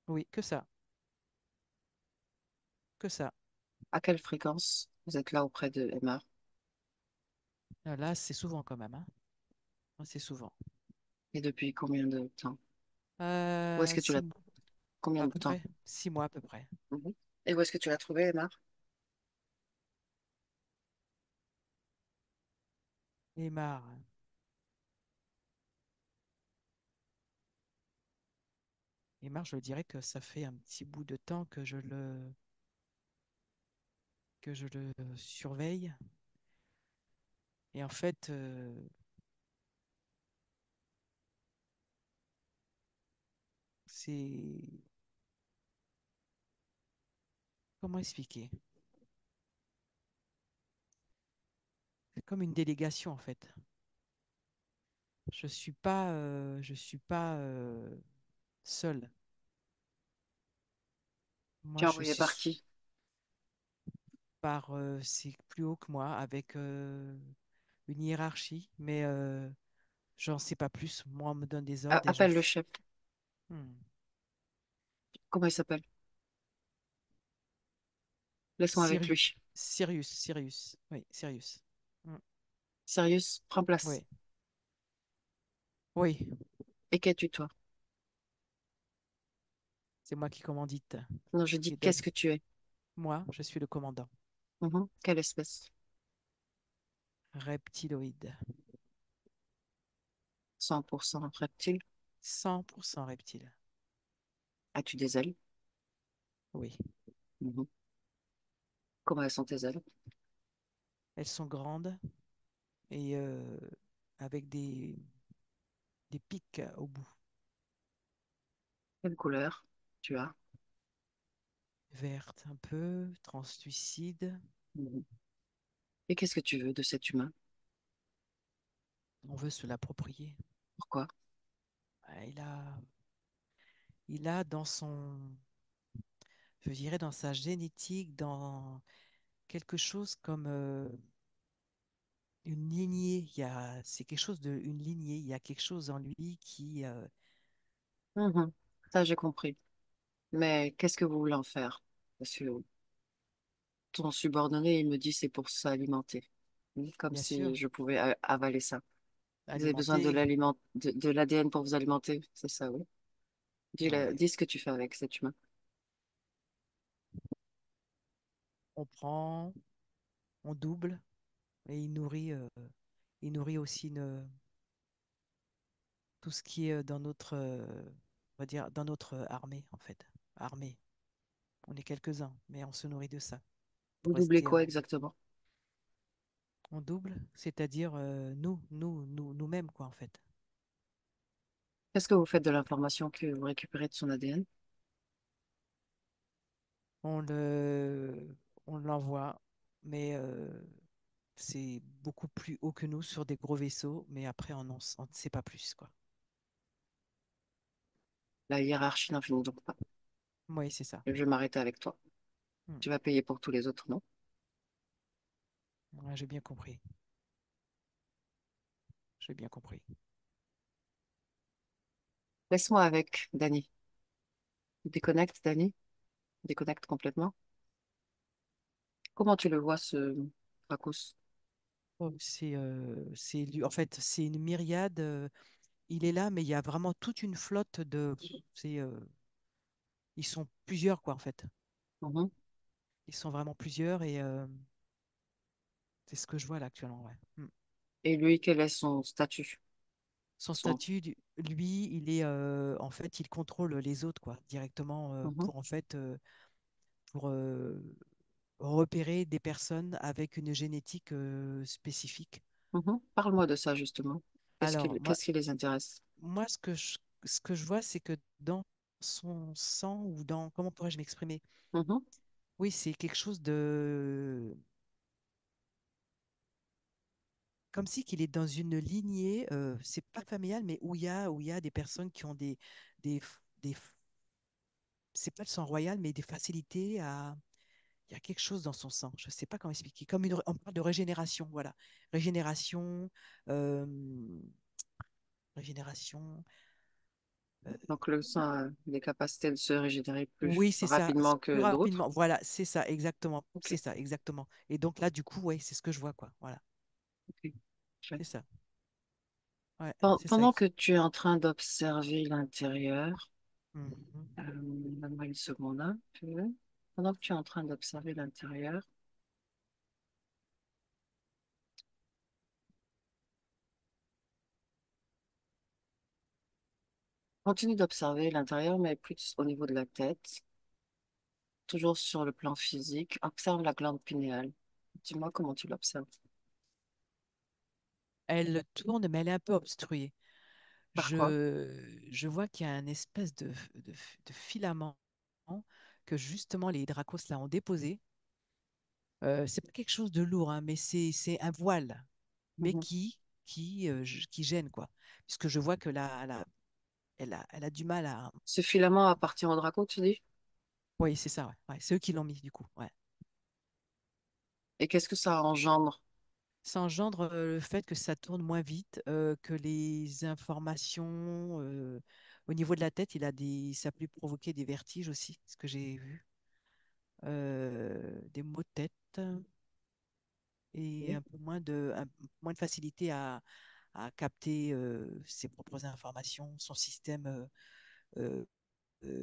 Oui, que ça. Que ça. À quelle fréquence vous êtes là auprès de MR? Là, c'est souvent quand même, hein. C'est souvent. Et depuis combien de temps? Où est-ce que tu l'as... 6 mois, Combien à de peu temps? près. 6 mois à peu près. Mhm. Et où est-ce que tu l'as trouvé, MR? Et marre. Et Mars, je dirais que ça fait un petit bout de temps que je le surveille. Et en fait, c'est... Comment expliquer? C'est comme une délégation, en fait. Je suis pas seule. Tu Moi, es je envoyé suis par qui? c'est plus haut que moi, avec une hiérarchie, mais j'en sais pas plus. Moi, on me donne des ordres et je Appelle le fais. chef. Hmm. Comment il s'appelle? Laisse-moi avec Sirius, lui. Sirius. Oui, Sirius. Hmm. Sirius, prends place. Oui, oui, Et qu'es-tu, toi? c'est moi qui commandite, Non, je dis qui donne. qu'est-ce que tu es? Moi, je suis le commandant. Mhm. Quelle espèce? Reptiloïde. 100% reptile. 100% reptile. As-tu des ailes? Oui. Mhm. Comment elles sont tes ailes? Elles sont grandes et avec des pics au bout. Quelle couleur tu as? Verte un peu, translucide. Mhm. Et qu'est-ce que tu veux de cet humain? On veut se l'approprier. Pourquoi? Ah, il a dans son, je dirais dans sa génétique, dans quelque chose comme une lignée. C'est quelque chose de, une lignée. Il y a quelque chose en lui qui, Mhm. Ça, j'ai compris. Mais qu'est-ce que vous voulez en faire? Parce que ton subordonné, il me dit c'est pour s'alimenter. Comme bien sûr, si je pouvais avaler ça. Vous avez besoin de alimenter. de l'ADN pour vous alimenter, c'est ça, oui. Ouais. Dis ce que tu fais avec cet humain. On prend, on double et il nourrit aussi tout ce qui est dans notre, on va dire, dans notre armée, en fait. Armée. On est quelques-uns, mais on se nourrit de ça Vous pour doublez rester quoi en, exactement? en double, c'est-à-dire nous-mêmes, quoi, en fait. Qu'est-ce que vous faites de l'information que vous récupérez de son ADN? On le, on l'envoie, mais c'est beaucoup plus haut que nous sur des gros vaisseaux, mais après, on ne sait pas plus, quoi. La hiérarchie n'en finit donc pas. Oui, c'est ça. Je vais m'arrêter avec toi. Hmm. Tu vas payer pour tous les autres, non? Ouais, j'ai bien compris. J'ai bien compris. Laisse-moi avec, Danny. Déconnecte, Danny. Déconnecte complètement. Comment tu le vois, ce Fracos? Oh, en fait, c'est une myriade. Il est là, mais il y a vraiment toute une flotte de. Ils sont plusieurs, quoi, en fait. Mhm. Ils sont vraiment plusieurs et c'est ce que je vois là actuellement, ouais. Mm. Et lui, quel est son statut? Son Son... statut, lui, en fait, il contrôle les autres, quoi, directement Mhm. pour repérer des personnes avec une génétique spécifique. Mhm. Parle-moi de ça, justement. Alors, moi, Qu'est-ce qui les intéresse? moi, ce que je vois, c'est que dans son sang ou dans, comment pourrais-je m'exprimer? Mhm. Oui, c'est quelque chose de, comme si qu'il est dans une lignée, c'est pas familial, mais où il y a des personnes qui ont des, des, c'est pas le sang royal, mais des facilités à, il y a quelque chose dans son sang. Je sais pas comment expliquer. On parle de régénération, voilà, régénération, euh, régénération. euh, Donc, le sang a des capacités de se régénérer oui, plus c'est ça, rapidement plus que d'autres. rapidement. Voilà, c'est ça, exactement, Ok, c'est ça, exactement. Et donc là, du coup, ouais, c'est ce que je vois, quoi. Voilà, ok. c'est ça. Ouais, c'est ça. Pendant que tu es en train d'observer l'intérieur, Mhm. donne-moi une seconde, hein, pendant que tu es en train d'observer l'intérieur, Continue d'observer l'intérieur, mais plus au niveau de la tête, toujours sur le plan physique. Observe la glande pinéale. Dis-moi comment tu l'observes. Elle tourne, mais elle est un peu obstruée. Par quoi? Je vois qu'il y a un espèce de filament que justement les Dracos là ont déposé. C'est pas quelque chose de lourd, hein, mais c'est un voile, mais Mhm. qui gêne, quoi. Puisque je vois que là, elle a du mal à. Ce filament appartient au draco, tu dis? Oui, c'est ça, ouais. Ouais, c'est eux qui l'ont mis, du coup. Ouais. Et qu'est-ce que ça engendre? Ça engendre le fait que ça tourne moins vite, que les informations au niveau de la tête, ça peut provoquer des vertiges aussi, ce que j'ai vu. Des maux de tête et Oui. un peu moins de facilité à capter ses propres informations, son système euh,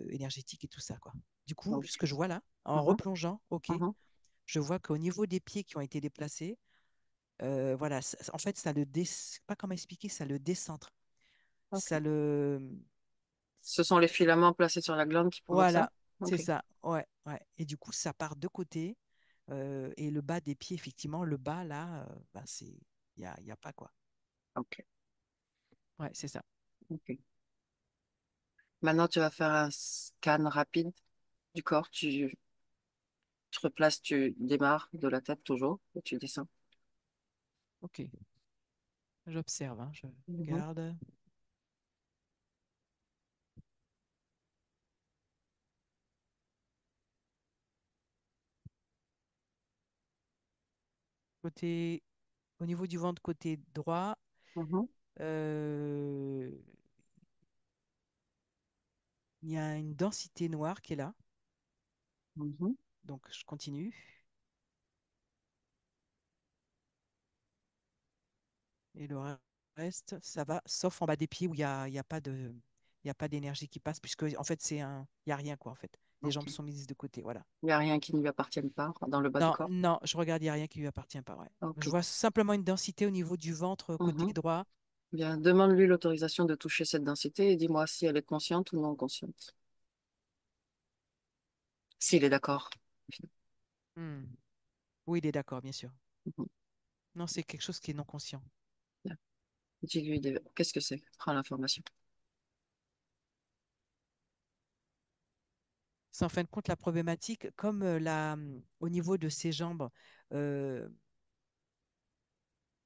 énergétique et tout ça, quoi. Du coup, ce Donc, que je vois là, en mhm, replongeant, ok, mhm. je vois qu'au niveau des pieds qui ont été déplacés, voilà, en fait, je sais pas comment expliquer, ça le décentre. Ok. Ça le. Ce sont les filaments placés sur la glande qui provoquent ça? Voilà, c'est Ok. ça. Ouais, ouais. Et du coup, ça part de côté. Et le bas des pieds, effectivement, le bas, là, bah, il y a pas quoi. Ok. Ouais, c'est ça. Ok. Maintenant, tu vas faire un scan rapide du corps. Tu replaces, tu démarres de la tête toujours et tu descends. Ok. J'observe, hein, je Mhm, regarde. Côté, au niveau du ventre, côté droit, mhm, euh, il y a une densité noire qui est là. mhm. Donc, je continue. Et le reste, ça va, sauf en bas des pieds où il y a pas d'énergie qui passe, puisque en fait, il y a rien, quoi, en fait. Les Ok. jambes sont mises de côté, voilà. Il n'y a rien qui ne lui appartienne pas dans le bas du Non, corps. non, je regarde, il n'y a rien qui lui appartient pas, ouais. Ok. Je vois simplement une densité au niveau du ventre côté Mhm. droit. Bien, demande-lui l'autorisation de toucher cette densité et dis-moi si elle est consciente ou non consciente. S'il est d'accord. Hmm. Oui, il est d'accord, bien sûr. Mhm. Non, c'est quelque chose qui est non conscient. Bien. Dis-lui qu'est-ce que c'est? Prends l'information. C'est en fin de compte la problématique, comme au niveau de ses jambes, euh,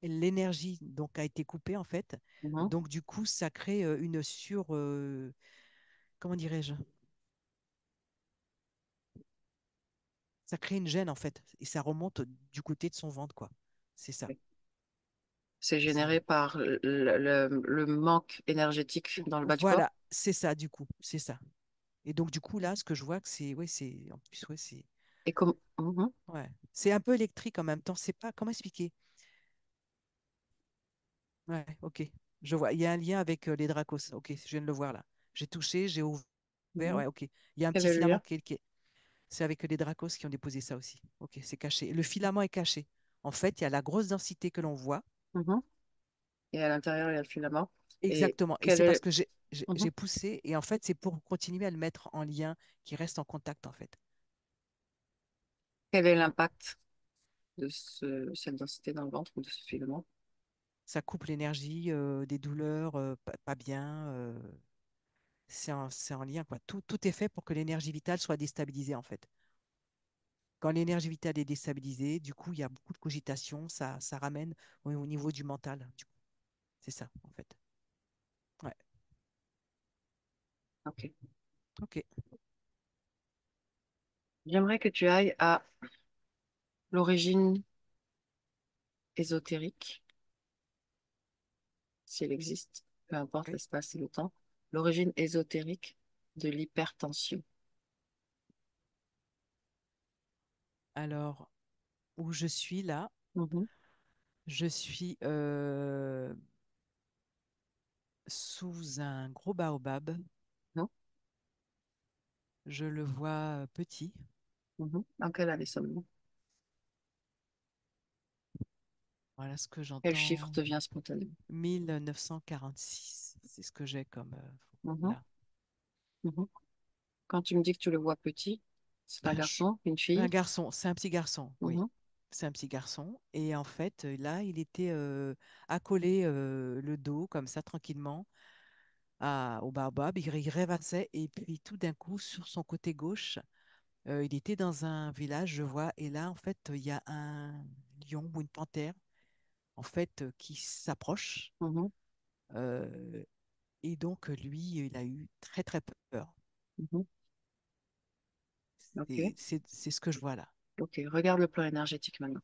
l'énergie donc a été coupée en fait. Mhm. Donc du coup, ça crée comment dirais-je? Ça crée une gêne en fait, et ça remonte du côté de son ventre, quoi. C'est ça. C'est C'est généré par le manque énergétique dans le bas du corps. voilà, c'est ça du coup, c'est ça. Et donc du coup là, ce que je vois que c'est, ouais, c'est en plus, ouais, c'est, Et comme, Mhm. ouais, c'est un peu électrique en même temps. C'est pas comment expliquer. Ouais, ok. Je vois. Il y a un lien avec les Dracos. Ok, je viens de le voir là. J'ai touché, j'ai ouvert. Mhm. Ouais, ok. Il y a un Quel petit est le filament lien? qui est. C'est avec les Dracos qui ont déposé ça aussi. Ok, c'est caché. Le filament est caché. En fait, il y a la grosse densité que l'on voit. Mhm. Et à l'intérieur, il y a le filament. Et Exactement. Et quel c'est parce est, que j'ai Mhm. j'ai poussé. Et en fait, c'est pour continuer à le mettre en lien, qui reste en contact en fait. Quel est Mm. l'impact de cette densité dans le ventre ou de ce filament? Ça coupe l'énergie, des douleurs, pas bien. C'est en lien, quoi. Tout est fait pour que l'énergie vitale soit déstabilisée en fait. Quand l'énergie vitale est déstabilisée, du coup, il y a beaucoup de cogitation, ça ramène au niveau du mental. Du coup. C'est ça, en fait. Ouais, Ok. ok. J'aimerais que tu ailles à l'origine ésotérique, si elle existe, peu importe Oui. l'espace et le temps, l'origine ésotérique de l'hypertension. Alors, où je suis là, Mhm. je suis sous un gros baobab. Non. Je le vois petit. Mhm. Dans quelle année sommes-nous? Voilà ce que Quel chiffre j'entends. te vient spontanément? 1946. C'est ce que j'ai comme. Mhm. Là. Mhm. Quand tu me dis que tu le vois petit, c'est un Ben, garçon, une un fille? garçon, c'est un petit garçon, oui. Mhm. C'est un petit garçon. Et en fait, là, il était accolé le dos, comme ça, tranquillement, au baobab. Il rêvassait. Et puis, tout d'un coup, sur son côté gauche, il était dans un village, je vois. Et là, en fait, il y a un lion ou une panthère, en fait, qui s'approche. Mhm. Euh, et donc, lui, il a eu très, très peur. Mhm. Ok, C'est ce que je vois là. ok. Regarde le plan énergétique maintenant.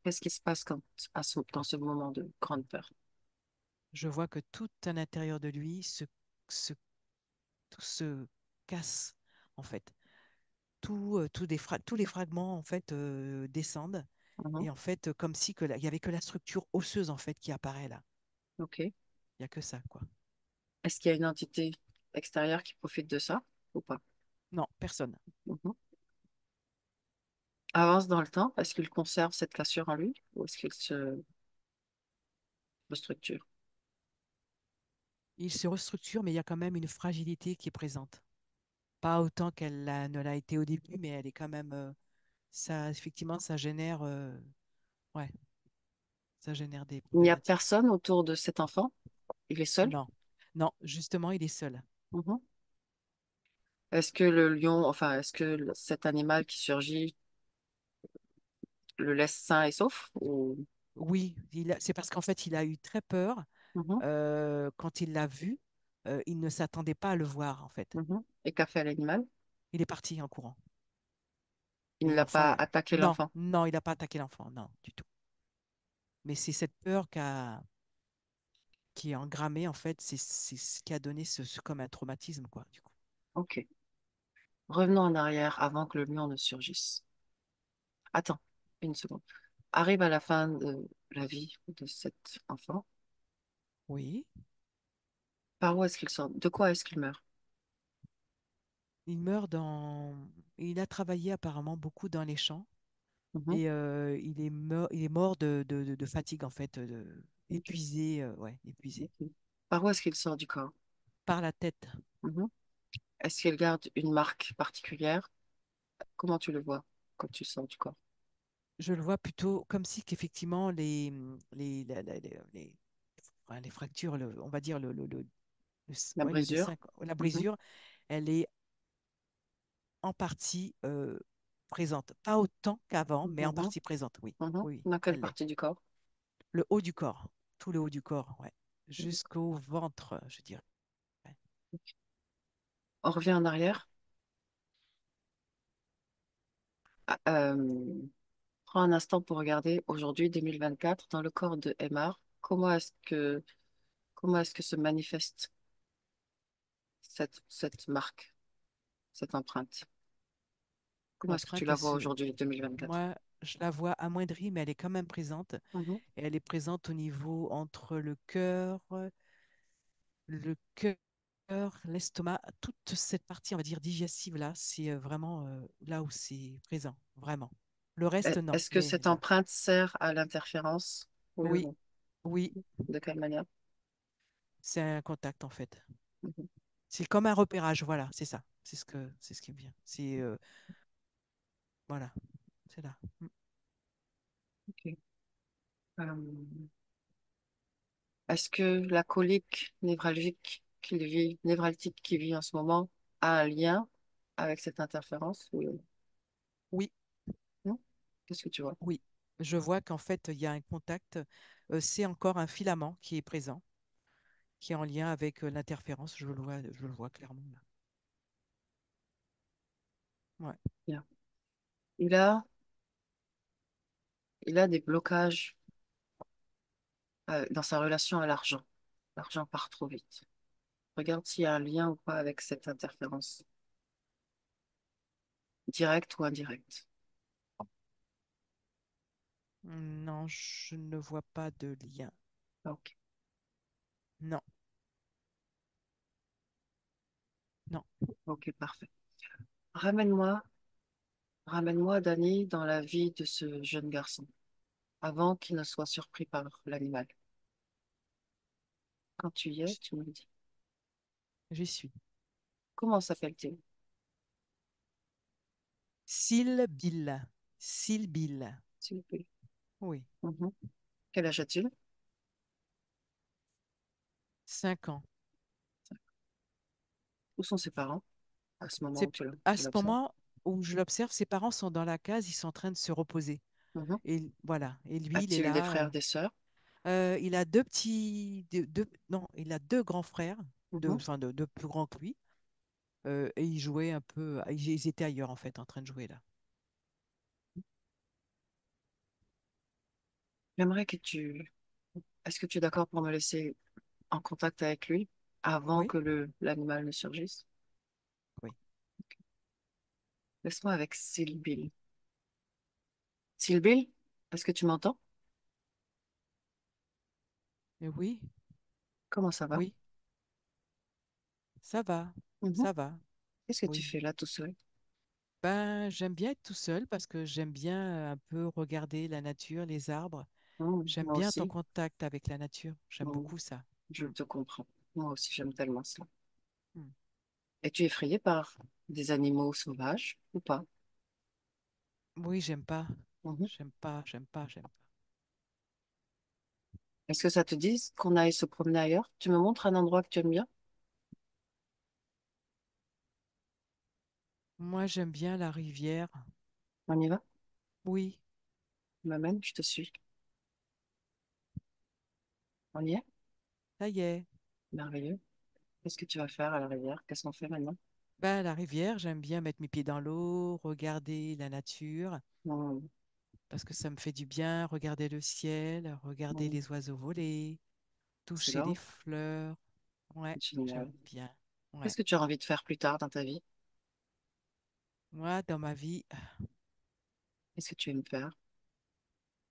Qu'est-ce qui se passe dans ce moment de grande peur? Je vois que tout à l'intérieur de lui se, tout se casse, en fait. Tous les fragments, en fait, descendent. Mhm. Et en fait, comme si il y avait que la structure osseuse, en fait, qui apparaît là. Ok. Il n'y a que ça, quoi. Est-ce qu'il y a une entité extérieure qui profite de ça ou pas? Non, personne. Mhm. Avance dans le temps. Est-ce qu'il conserve cette cassure en lui ou est-ce qu'il se restructure? Il se restructure, mais il y a quand même une fragilité qui est présente. Pas autant ne l'a été au début, mais elle est quand même. Ça, effectivement, ouais, ça génère des Il n'y a problématiques. personne autour de cet enfant. Il est seul. Non, non, justement, il est seul. Mhm. Est-ce que le lion, enfin, est-ce que cet animal qui surgit le laisse sain et sauf ou... Oui, c'est parce qu'en fait, il a eu très peur Mhm. quand il l'a vu. Il ne s'attendait pas à le voir, en fait. Mhm. Et qu'a fait l'animal? Il est parti en courant. Il ne Et l'a l'enfant, pas attaqué non, l'enfant. non, il n'a pas attaqué l'enfant, non, du tout. Mais c'est cette peur qui est engrammée, en fait, c'est ce qui a donné comme un traumatisme, quoi, du coup. Ok. Revenons en arrière avant que le lion ne surgisse. Attends, une seconde. Arrive à la fin de la vie de cet enfant. Oui, Par où est-ce qu'il sort? De quoi est-ce qu'il meurt? il meurt dans... Il a travaillé apparemment beaucoup dans les champs Mhm. et il est mort de fatigue, en fait, Ok. épuisé, ouais, épuisé. Ok. Par où est-ce qu'il sort du corps? Par la tête. Mhm. Est-ce qu'il garde une marque particulière? Comment tu le vois quand tu sors du corps? Je le vois plutôt comme si qu'effectivement enfin, les fractures, on va dire La ouais, le brisure? dessin, la Mhm. brisure, elle est en partie présente. Pas autant qu'avant, mais en Mhm. partie présente, oui. Mhm. Oui, oui, Dans quelle elle l'est. partie du corps? Le haut du corps, tout le haut du corps, ouais. Mhm. Jusqu'au ventre, je dirais. Ouais. On revient en arrière. Ah, prends un instant pour regarder aujourd'hui, 2024, dans le corps de Emma, comment est-ce que se manifeste cette marque, cette empreinte? Comment est-ce que tu L'empreinte, la vois aujourd'hui, 2024? moi, je la vois amoindrie, mais elle est quand même présente. Mhm. Et elle est présente au niveau entre le cœur, l'estomac, toute cette partie, on va dire, digestive là, c'est vraiment là où c'est présent, vraiment. Le reste, non. Est-ce que Mais cette là, empreinte sert à l'interférence? Oui ou oui, non? oui, De quelle manière? c'est un contact en fait. Mhm. C'est comme un repérage, voilà, c'est ça. C'est ce qui me vient. Voilà, c'est là. Mm. Ok. Euh, Est-ce que la colique névralgique qu'il vit en ce moment a un lien avec cette interférence? Oui ou non? Oui, Non. Qu'est-ce que tu vois? oui. Je vois qu'en fait, il y a un contact. C'est encore un filament qui est présent, qui est en lien avec l'interférence. Je le vois clairement là. Ouais. Bien. Il a, il a des blocages dans sa relation à l'argent. L'argent part trop vite. Regarde s'il y a un lien ou pas avec cette interférence, directe ou indirecte. Non, je ne vois pas de lien. Ok, Non, non. ok, parfait. Ramène-moi, ramène-moi Dani dans la vie de ce jeune garçon, avant qu'il ne soit surpris par l'animal. Quand tu y es, tu me le dis. J'y suis. Comment s'appelle-t-il? Sylbille. Sylbille. S'il vous plaît. Oui. Mhm. Quel âge a-t-il? 5 ans. Où sont ses parents à ce moment C'est où à tu ce l'observes? moment où je l'observe, ses parents sont dans la case, ils sont en train de se reposer. Mhm. Et voilà. Et lui, il est A-t-il des là. frères, des sœurs? Il a deux petits, non, il a deux grands frères, Mhm. enfin deux plus grands que lui. Et ils jouaient un peu. Ils étaient ailleurs en fait, en train de jouer là. J'aimerais que tu... Est-ce que tu es d'accord pour me laisser en contact avec lui avant Oui, que l'animal ne surgisse? oui. Laisse-moi avec Sylvie. Sylvie, est-ce que tu m'entends? Et oui, Comment ça va? oui, ça va, Mhm. ça va. Qu'est-ce que tu Oui. fais là tout seul? Ben, j'aime bien être tout seul parce que j'aime bien un peu regarder la nature, les arbres. J'aime Moi bien être en aussi. contact avec la nature. J'aime Mhm. beaucoup ça. Je Mm, te comprends. Moi aussi, j'aime tellement ça. mm. Es-tu effrayé par des animaux sauvages ou pas? Oui, j'aime pas. Mhm. J'aime pas, j'aime pas, j'aime pas. Est-ce que ça te dit qu'on aille se promener ailleurs? Tu me montres un endroit que tu aimes bien? Moi, j'aime bien la rivière. On y va? Oui, Tu m'amènes? Je te suis. On y est? ça y est. Merveilleux. Qu'est-ce que tu vas faire à la rivière? Qu'est-ce qu'on fait maintenant? Ben, la rivière, j'aime bien mettre mes pieds dans l'eau, regarder la nature, Hmm, parce que ça me fait du bien, regarder le ciel, regarder hmm, les oiseaux voler, toucher les excellent. fleurs. Ouais, Génial. j'aime bien. Ouais. Qu'est-ce que tu as envie de faire plus tard dans ta vie? Moi, dans ma vie, Qu'est-ce que tu aimes faire?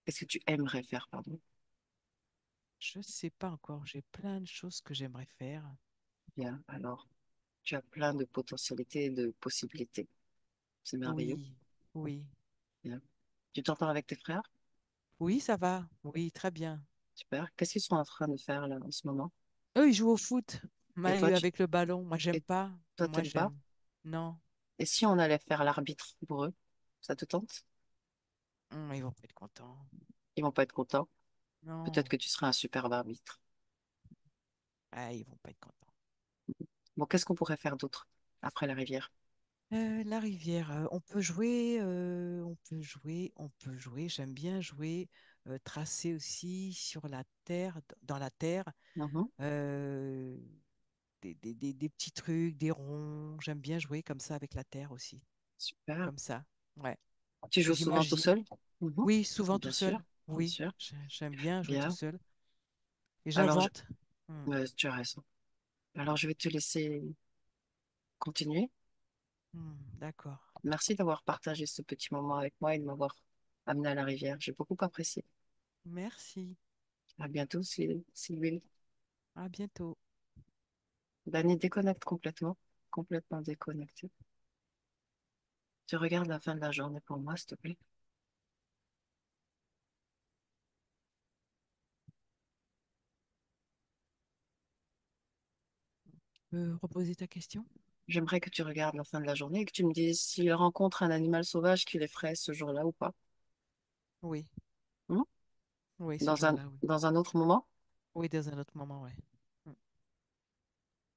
Qu'est-ce que tu aimerais faire, pardon? je sais pas encore. J'ai plein de choses que j'aimerais faire. Bien, alors, tu as plein de potentialités et de possibilités. C'est merveilleux. Oui, oui. Bien. Tu t'entends avec tes frères? Oui, ça va. Oui, très bien. Super. Qu'est-ce qu'ils sont en train de faire là en ce moment? Eux, ils jouent au foot. Et toi, Avec le ballon. Moi, j'aime et pas. toi, Moi, t'aimes pas? j'aime. Non. Et si on allait faire l'arbitre pour eux, ça te tente? Ils vont pas être contents. Ils vont pas être contents. Peut-être Non. que tu seras un superbe arbitre. Ah, ils vont pas être contents. Bon, qu'est-ce qu'on pourrait faire d'autre après la rivière? La rivière, on peut jouer, on peut jouer, on peut jouer. J'aime bien jouer, tracer aussi sur la terre, dans la terre, Mhm. euh, des petits trucs, des ronds. J'aime bien jouer comme ça avec la terre aussi, Super. comme ça. Ouais. Tu joues souvent tout J'imagine. seul? Mhm. Oui, souvent tout Bien sûr, seul. bien Oui, sûr. j'aime bien jouer tout Bien. seul. Et Alors, j'invente. Hmm, tu as raison. Alors, je vais te laisser continuer. d'accord. Merci d'avoir partagé ce petit moment avec moi et de m'avoir amené à la rivière. J'ai beaucoup apprécié. Merci. À bientôt, Sylvie. À bientôt. Dani, déconnecte complètement. Complètement déconnecté. Tu regardes la fin de la journée pour moi, s'il te plaît. Reposer ta question? J'aimerais que tu regardes la fin de la journée et que tu me dises s'il rencontre un animal sauvage qui l'effraie ce jour-là ou pas. Oui, Hmm. oui, ce jour-là, oui. Dans un autre moment, Oui, dans un autre moment, oui. Mm.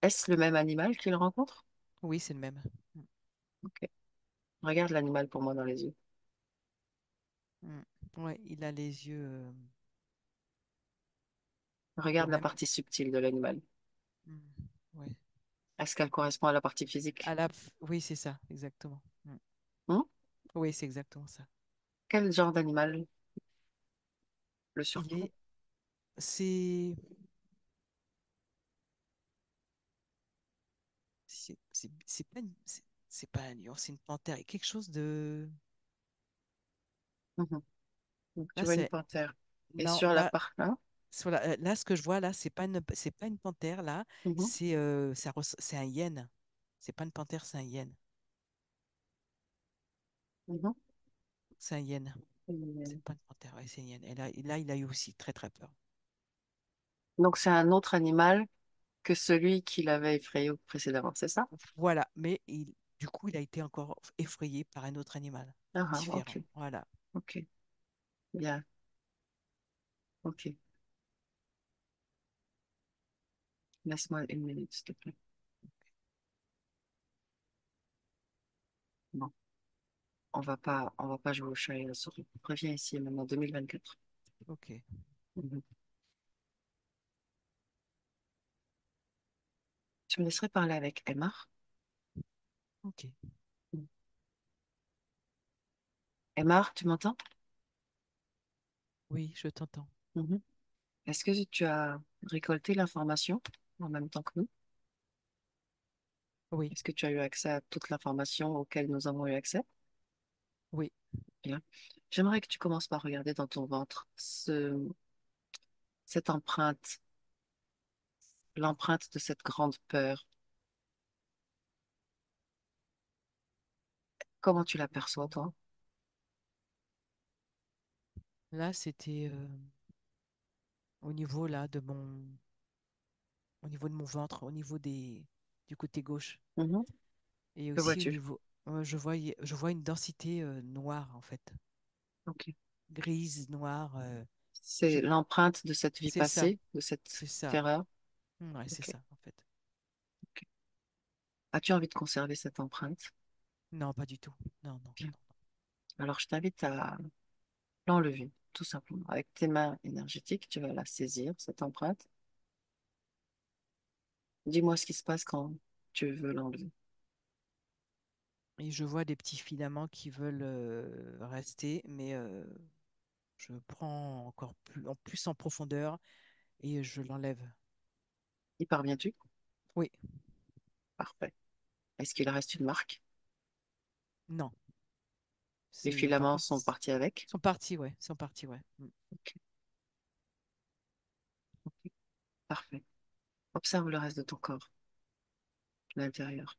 est-ce le même animal qu'il rencontre? Oui, c'est le même. Mm. Ok. Regarde l'animal pour moi dans les yeux. Mm. Ouais, il a les yeux quand Regarde la même. partie subtile de l'animal. Mm. Ouais. Est-ce qu'elle correspond à la partie physique? Oui, c'est ça, exactement. Mm. Hmm. Oui, c'est exactement ça. Quel genre d'animal le Il surprend? est, c'est, c'est pas c'est pas un lion, c'est une panthère. Quelque chose de, Mhm. Donc, tu là, vois une panthère. Et non, sur la part là, là, ce que je vois là, c'est pas une panthère là, mhm, c'est un hyène. C'est pas une panthère, c'est un hyène. mhm. C'est un hyène. Et- C'est pas une panthère, ouais, c'est une hyène. Et là, il a eu aussi très très peur. Donc, c'est un autre animal que celui qui l'avait effrayé précédemment, c'est ça? Voilà, mais du coup, il a été encore effrayé par un autre animal Ah, ah, ok, différent. Voilà. ok, bien, ok. Laisse-moi une minute, s'il te plaît. Bon, on va pas jouer au chat et à la souris. Reviens ici maintenant, 2024. Ok, Mhm. Tu me laisserais parler avec Emma? ok. Mhm. Emma, tu m'entends? Oui, je t'entends. Mhm. Est-ce que tu as récolté l'information en même temps que nous? Oui, Est-ce que tu as eu accès à toute l'information auquel nous avons eu accès? oui. Bien. J'aimerais que tu commences par regarder dans ton ventre cette empreinte, l'empreinte de cette grande peur. Comment tu l'aperçois, toi? Là, c'était au niveau là au niveau de mon ventre, au niveau du côté gauche, Mhm. et Que aussi au vois-tu? niveau, je vois une densité noire en fait, Ok. grise, noire. C'est Je- l'empreinte de cette vie c'est ça, passée, de cette c'est ça. terreur. Ouais, c'est Ok. ça en fait. Ok. As-tu envie de conserver cette empreinte? Non, pas du tout. Non, non, Bien. non. Alors, je t'invite à l'enlever, tout simplement. Avec tes mains énergétiques, tu vas la saisir, cette empreinte. Dis-moi ce qui se passe quand tu veux l'enlever. Et je vois des petits filaments qui veulent rester, mais je prends encore plus en profondeur et je l'enlève. Y parviens-tu? Oui, Parfait. Est-ce qu'il reste une marque? non. Les Par filaments contre, sont partis avec? ils sont partis, ouais. Ils sont partis, ouais. Mm. Ok, ok, parfait. Observe le reste de ton corps, l'intérieur.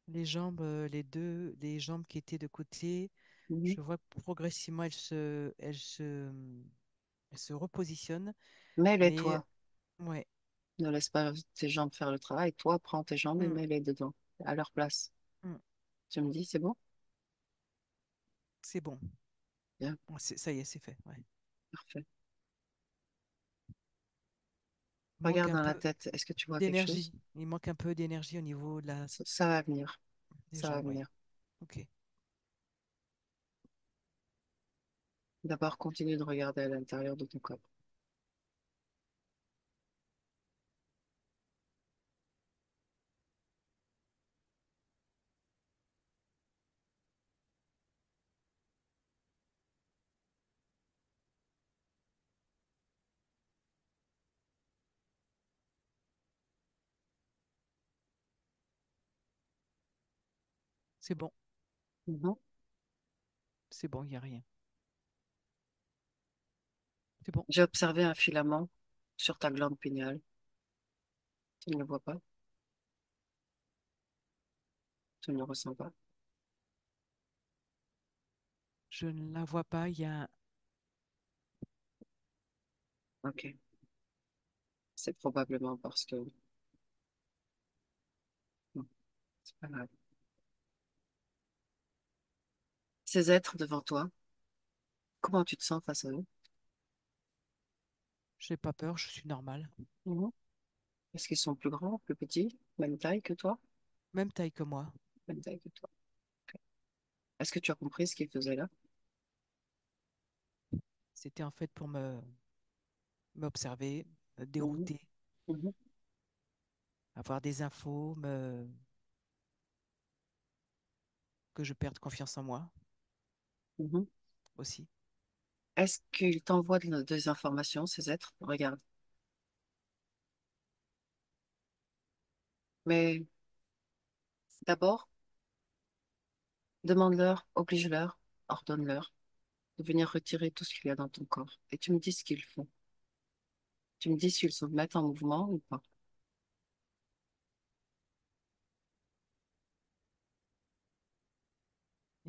Les jambes, les jambes qui étaient de côté, Mhm. je vois que progressivement elles se repositionnent, mais Mets-les-toi. ouais, Ne laisse pas tes jambes faire le travail. Toi, prends tes jambes et mm, mets-les dedans, à leur place. mm, Tu me dis, c'est bon? c'est bon. Bien, Ouais, ça y est, c'est fait. Ouais. parfait. Il manque Regarde un dans la peu tête. Est-ce que tu vois quelque d'énergie. chose? Il manque un peu d'énergie au niveau de Ça va venir. des Ça va jambes, ouais. venir. Ok, D'abord, continue de regarder à l'intérieur de ton corps. c'est bon, Mhm. c'est bon, il n'y a rien. C'est bon. J'ai observé un filament sur ta glande pinéale. Tu ne le vois pas? Tu ne le ressens pas? Je ne la vois pas. Il y a Ok. C'est probablement parce que... Non, c'est pas grave. Ces êtres devant toi, comment tu te sens face à eux? j'ai pas peur, je suis normale. Mhm. Est-ce qu'ils sont plus grands, plus petits, même taille que toi? Même taille que moi. Même taille que toi. Ok. Est-ce que tu as compris ce qu'ils faisaient là? C'était en fait pour m'observer, me Mhm. dérouter, Mhm. avoir des infos, que je perde confiance en moi Mhm. aussi. Est-ce qu'ils t'envoient des informations, ces êtres? Regarde. Mais d'abord, demande-leur, oblige-leur, ordonne-leur de venir retirer tout ce qu'il y a dans ton corps. Et tu me dis ce qu'ils font. Tu me dis s'ils se mettent en mouvement ou pas.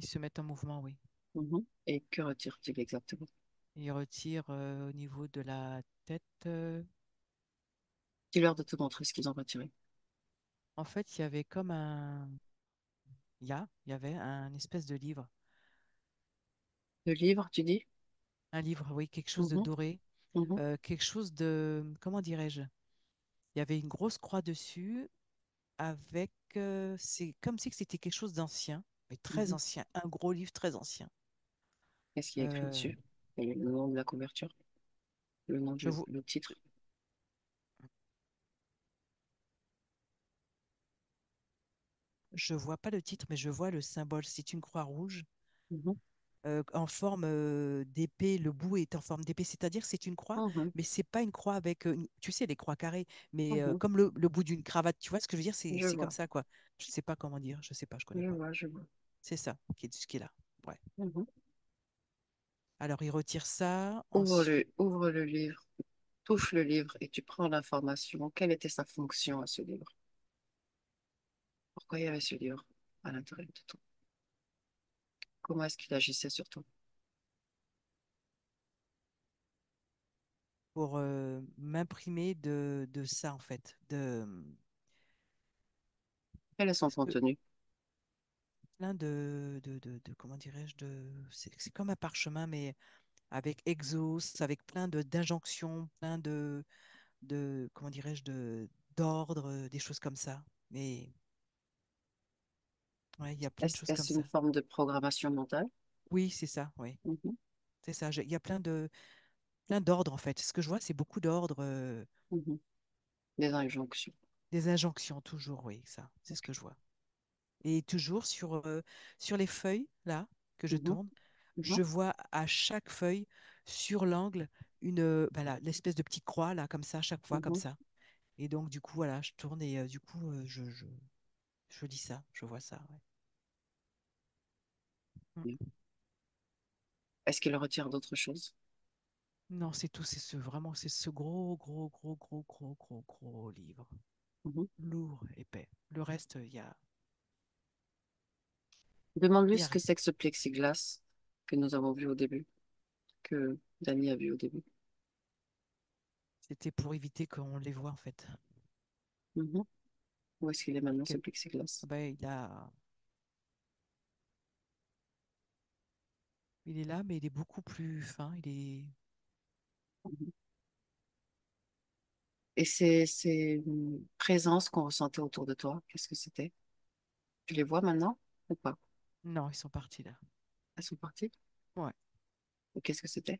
Ils se mettent en mouvement, oui. Mhm. Et que retire-t-il exactement? Ils retirent au niveau de la tête. Dis-leur de te montrer ce qu'ils ont retiré. En fait, il y avait comme un. Il y avait un espèce de livre. Le livre, tu dis? Un livre, oui, quelque chose de Mhm, doré. mhm, Quelque chose de. Comment dirais-je? Il y avait une grosse croix dessus avec. C'est comme si que c'était quelque chose d'ancien, mais très mhm. ancien. Un gros livre très ancien. Qu'est-ce qui est écrit Euh, dessus? Et le nom de la couverture, le nom je vois, le titre. je vois pas le titre, mais je vois le symbole. C'est une croix rouge Mhm, en forme d'épée. Le bout est en forme d'épée, c'est-à-dire c'est une croix, mhm, mais c'est pas une croix avec, tu sais, les croix carrées, mais mhm. comme le bout d'une cravate. Tu vois ce que je veux dire? Je C'est comme vois, ça, quoi. Je sais pas comment dire. Je sais pas, je connais je pas. vois, je vois. C'est ça ce qui est là. Ouais. Mhm. Alors il retire ça. Ensuite, Ouvre le livre, touche le livre et tu prends l'information. Quelle était sa fonction à ce livre? Pourquoi il y avait ce livre à l'intérieur de toi? Comment est-ce qu'il agissait sur toi? pour m'imprimer de ça, en fait. Quel est son Parce que contenu? plein comment dirais-je, c'est comme un parchemin, mais avec exos, avec plein d'injonctions, plein comment dirais-je, d'ordres, des choses comme ça. Mais ouais, il y a plein de choses comme Est-ce une ça. forme de programmation mentale? Oui, c'est ça, oui. Mhm, C'est ça. Il y a plein d'ordres, en fait. Ce que je vois, c'est beaucoup d'ordres, mhm. Des injonctions. des injonctions, toujours, oui, ça. C'est ce Ok. que je vois. Et toujours sur les feuilles, là, que je Mhm, tourne, mhm, je vois à chaque feuille, sur l'angle, voilà, l'espèce de petite croix, là, comme ça, chaque fois, comme mhm. ça. Et donc, du coup, voilà, je tourne et du coup, je lis ça, je vois ça. Ouais. Bien. Mm. Est-ce qu'il retire d'autres choses? Non, c'est tout, vraiment, c'est ce gros livre. Mhm. Lourd, épais. Le reste, Demande-lui il y a ce que rien. c'est que ce plexiglas que nous avons vu au début, que Dany a vu au début. C'était pour éviter qu'on les voit, en fait. Mhm. Où est-ce qu'il est maintenant, ce Que, plexiglas? ben, il est là, mais il est beaucoup plus fin. Il est Mhm. Et ces présences qu'on ressentait autour de toi, qu'est-ce que c'était? Tu les vois maintenant ou pas? Non, ils sont partis là. Elles sont parties? Ouais. Et qu'est-ce que c'était?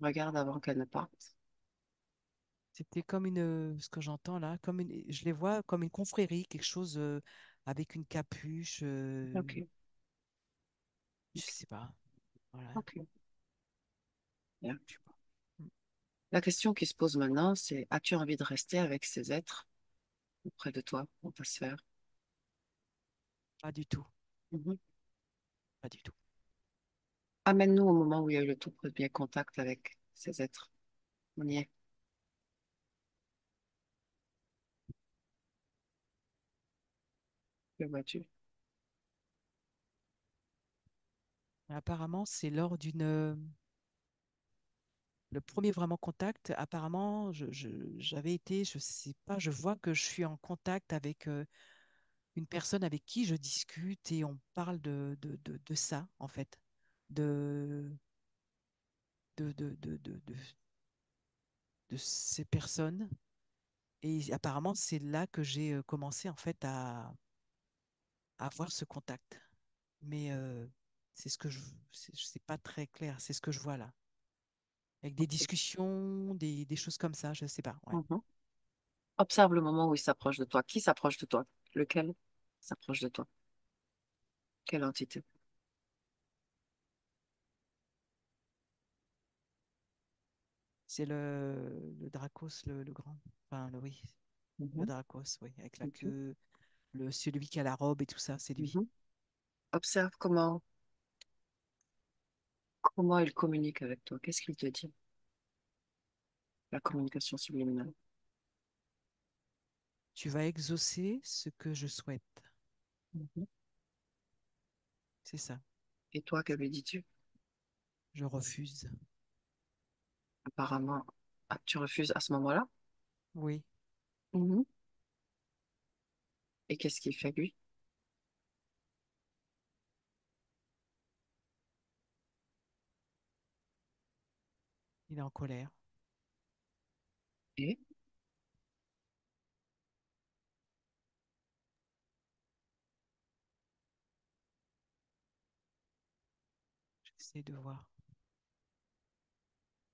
Regarde avant qu'elles ne partent. C'était comme ce que j'entends là, je les vois comme une confrérie, quelque chose avec une capuche, Ok, je ok, sais pas. Voilà, ok. Bien. je sais pas. Mm. La question qui se pose maintenant, c'est as-tu envie de rester avec ces êtres auprès de toi, dans ta sphère? Pas du tout, Mhm. pas du tout. Amène-nous au moment où il y a eu le tout premier contact avec ces êtres. On y est. Le vois-tu? Apparemment, c'est lors le premier vraiment contact. Apparemment, j'avais été, je sais pas, je vois que je suis en contact avec une personne avec qui je discute et on parle de ça en fait, de de de ces personnes. Et apparemment, c'est là que j'ai commencé en fait à avoir ce contact. Mais c'est ce que c'est pas très clair, c'est ce que je vois là. Avec des Ok. discussions, des choses comme ça, je sais pas. Ouais. Mhm. Observe le moment où il s'approche de toi. Qui s'approche de toi? Lequel s'approche de toi? Quelle entité? C'est le Dracos, le grand. Enfin, oui, le Mhm. Dracos, oui, avec la Ok. queue, celui qui a la robe et tout ça, c'est lui. Mhm. Observe comment il communique avec toi. Qu'est-ce qu'il te dit? La communication subliminale. Tu vas exaucer ce que je souhaite. Mhm. C'est ça. Et toi, que lui dis-tu? Je refuse. Apparemment, ah, tu refuses à ce moment-là. Oui, Mhm. Et qu'est-ce qu'il fait, lui? il est en colère. Et J'essaie de voir.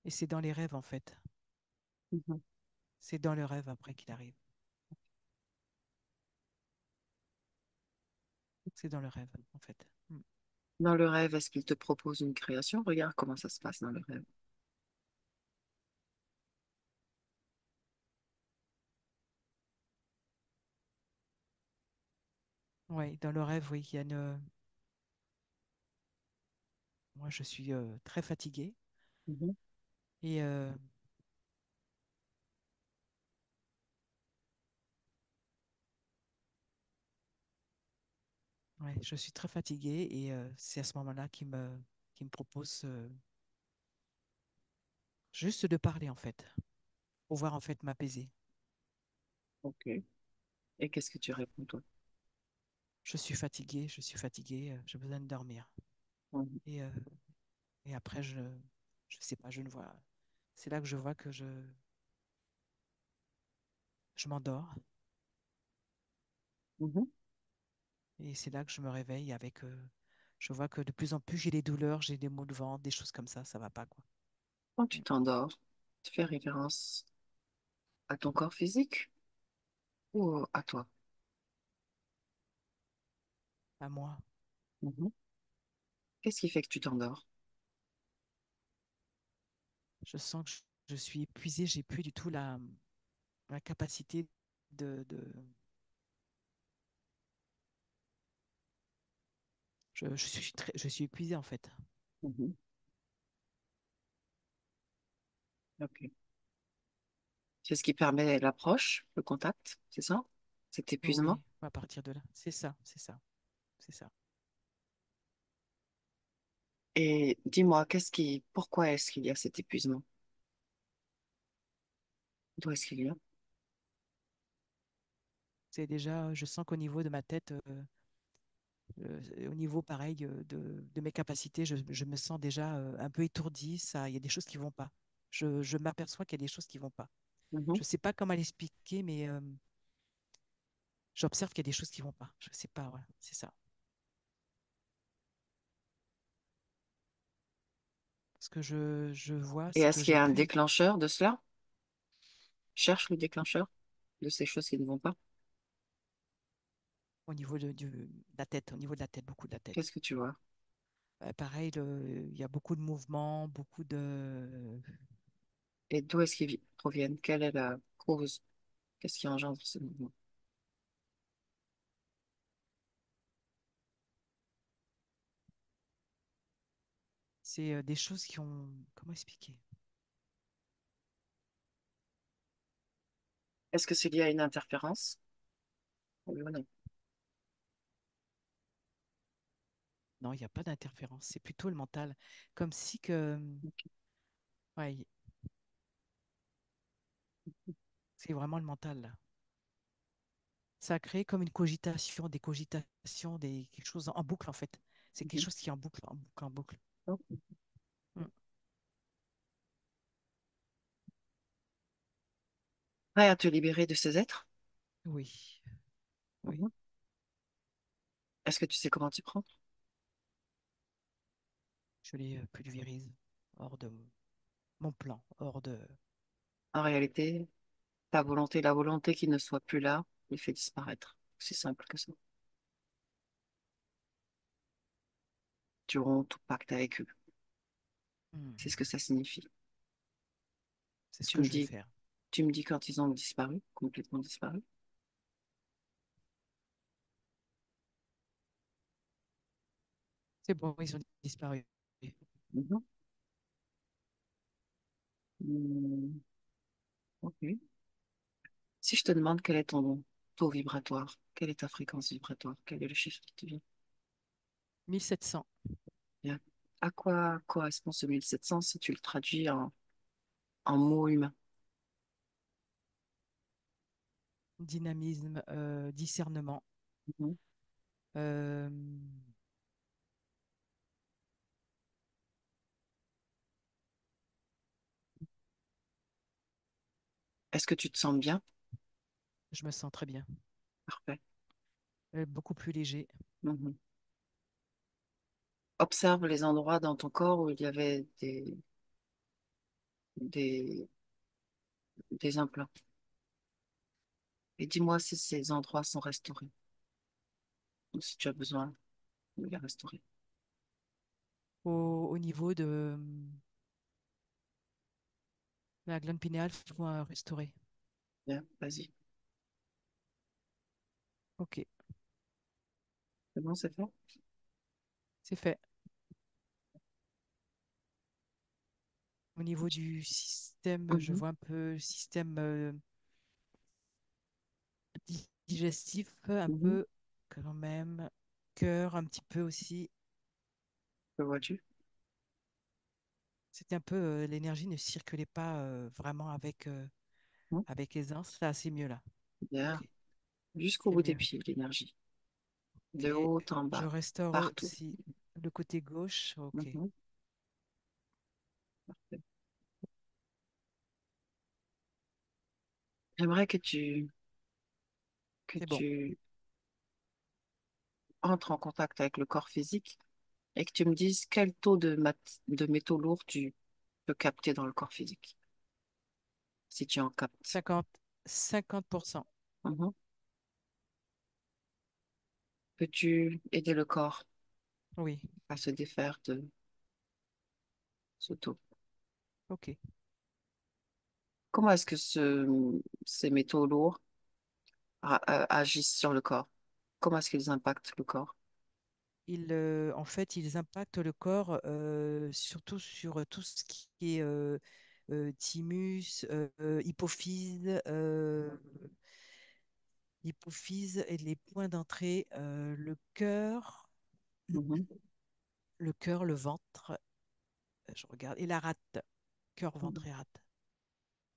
Et c'est dans les rêves, en fait. Mhm. C'est dans le rêve après qu'il arrive. C'est dans le rêve, en fait. Mm. Dans le rêve, est-ce qu'il te propose une création? Regarde comment ça se passe dans le rêve. Oui, dans le rêve, oui, il y a une... Moi, je suis très fatiguée. Mhm. Et ouais, je suis très fatiguée. Et c'est à ce moment-là qu'il me propose juste de parler, en fait. Pour pouvoir, en fait, m'apaiser. Ok. Et qu'est-ce que tu réponds, toi? Je suis fatiguée, j'ai besoin de dormir. Mhm. Et, euh, et après, je sais pas, je ne vois. C'est là que je vois que je m'endors. Mhm. Et c'est là que je me réveille avec. Je vois que de plus en plus, j'ai des douleurs, j'ai des maux de ventre, des choses comme ça va pas, quoi. Quand tu t'endors, tu fais référence à ton corps physique ou à toi? À moi, Mhm. Qu'est-ce qui fait que tu t'endors? je sens que je suis épuisée, j'ai plus du tout la capacité de... je suis épuisée, en fait. Mhm. Ok. C'est ce qui permet l'approche, le contact, c'est ça? Cet épuisement? Oui, à partir de là. C'est ça, c'est ça, c'est ça. Et dis-moi, pourquoi est-ce qu'il y a cet épuisement? D'où est-ce qu'il y a? C'est déjà, je sens qu'au niveau de ma tête, au niveau pareil de mes capacités, je me sens déjà un peu étourdie. Ça, il y a des choses qui vont pas. Je m'aperçois qu'il y a des choses qui vont pas. Mhm. Je sais pas comment l'expliquer, mais j'observe qu'il y a des choses qui vont pas. Je sais pas, voilà, c'est ça. Ce que je vois, Et c'est que est-ce qu'il y j'ai a un plus déclencheur de cela? Cherche le déclencheur de ces choses qui ne vont pas. au niveau de la tête, au niveau de la tête, beaucoup de la tête. Qu'est-ce que tu vois? Pareil, il y a beaucoup de mouvements, beaucoup de... Et d'où est-ce qu'ils proviennent? Quelle est la cause? Qu'est-ce qui engendre ce mouvement? C'est des choses qui ont... Comment expliquer? Est-ce que c'est lié à une interférence? Oui ou non? Non, il n'y a pas d'interférence. C'est plutôt le mental. Comme si que... Ouais, c'est vraiment le mental, là. Ça a créé comme une cogitation, des cogitations, quelque chose en boucle, en fait. C'est quelque Mhm. chose qui est en boucle, en boucle, en boucle. Ok. Mm. Prêt à te libérer de ces êtres? Oui, oui. Mhm. Est-ce que tu sais comment t'y prendre? Je les pulvérise hors de mon plan, hors de... En réalité, ta volonté, la volonté qui ne soit plus là, les fait disparaître. C'est simple que ça. Tu romps tout pacte avec eux. Mm. C'est ce que ça signifie. C'est ce Tu que me je vais dis, faire. tu me dis quand ils ont disparu, complètement disparu. C'est bon, ils ont disparu. Mhm. Hmm, ok. Si je te demande quel est ton nom, taux vibratoire? Quelle est ta fréquence vibratoire? Quel est le chiffre qui te vient? 1700. Bien. À quoi correspond ce 1700 si tu le traduis en mots humains? Dynamisme, discernement. Mhm. euh, Est-ce que tu te sens bien? je me sens très bien. Parfait. Beaucoup plus léger. Mhm. Observe les endroits dans ton corps où il y avait des, des implants. Et dis-moi si ces endroits sont restaurés ou si tu as besoin de les restaurer. Au niveau de la glande pinéale, il faut restaurer. Bien, vas-y. Ok, C'est bon, c'est fait? c'est fait. Au niveau du système, je Mhm. vois un peu le système digestif, un Mhm. peu quand même. Cœur, un petit peu aussi. Que vois-tu? C'était un peu, l'énergie ne circulait pas vraiment Mhm. avec aisance. Là, c'est mieux là. Bien. Ok, Jusqu'au c'est bout des mieux. pieds, l'énergie. De Ok, haut en je bas, restaure partout. aussi le côté gauche. Ok, Mhm. J'aimerais que c'est bon. tu entres en contact avec le corps physique et que tu me dises quel taux de métaux lourds tu peux capter dans le corps physique, si tu en captes. 50, 50%. Mhm. Peux-tu aider le corps Oui, à se défaire de ce taux? ok. Comment est-ce que ces métaux lourds agissent sur le corps? Comment est-ce qu'ils impactent le corps? En fait, ils impactent le corps surtout sur tout ce qui est thymus, hypophyse et les points d'entrée, Mhm. le cœur, le ventre, je regarde, et la rate, cœur, Mhm. ventre et rate.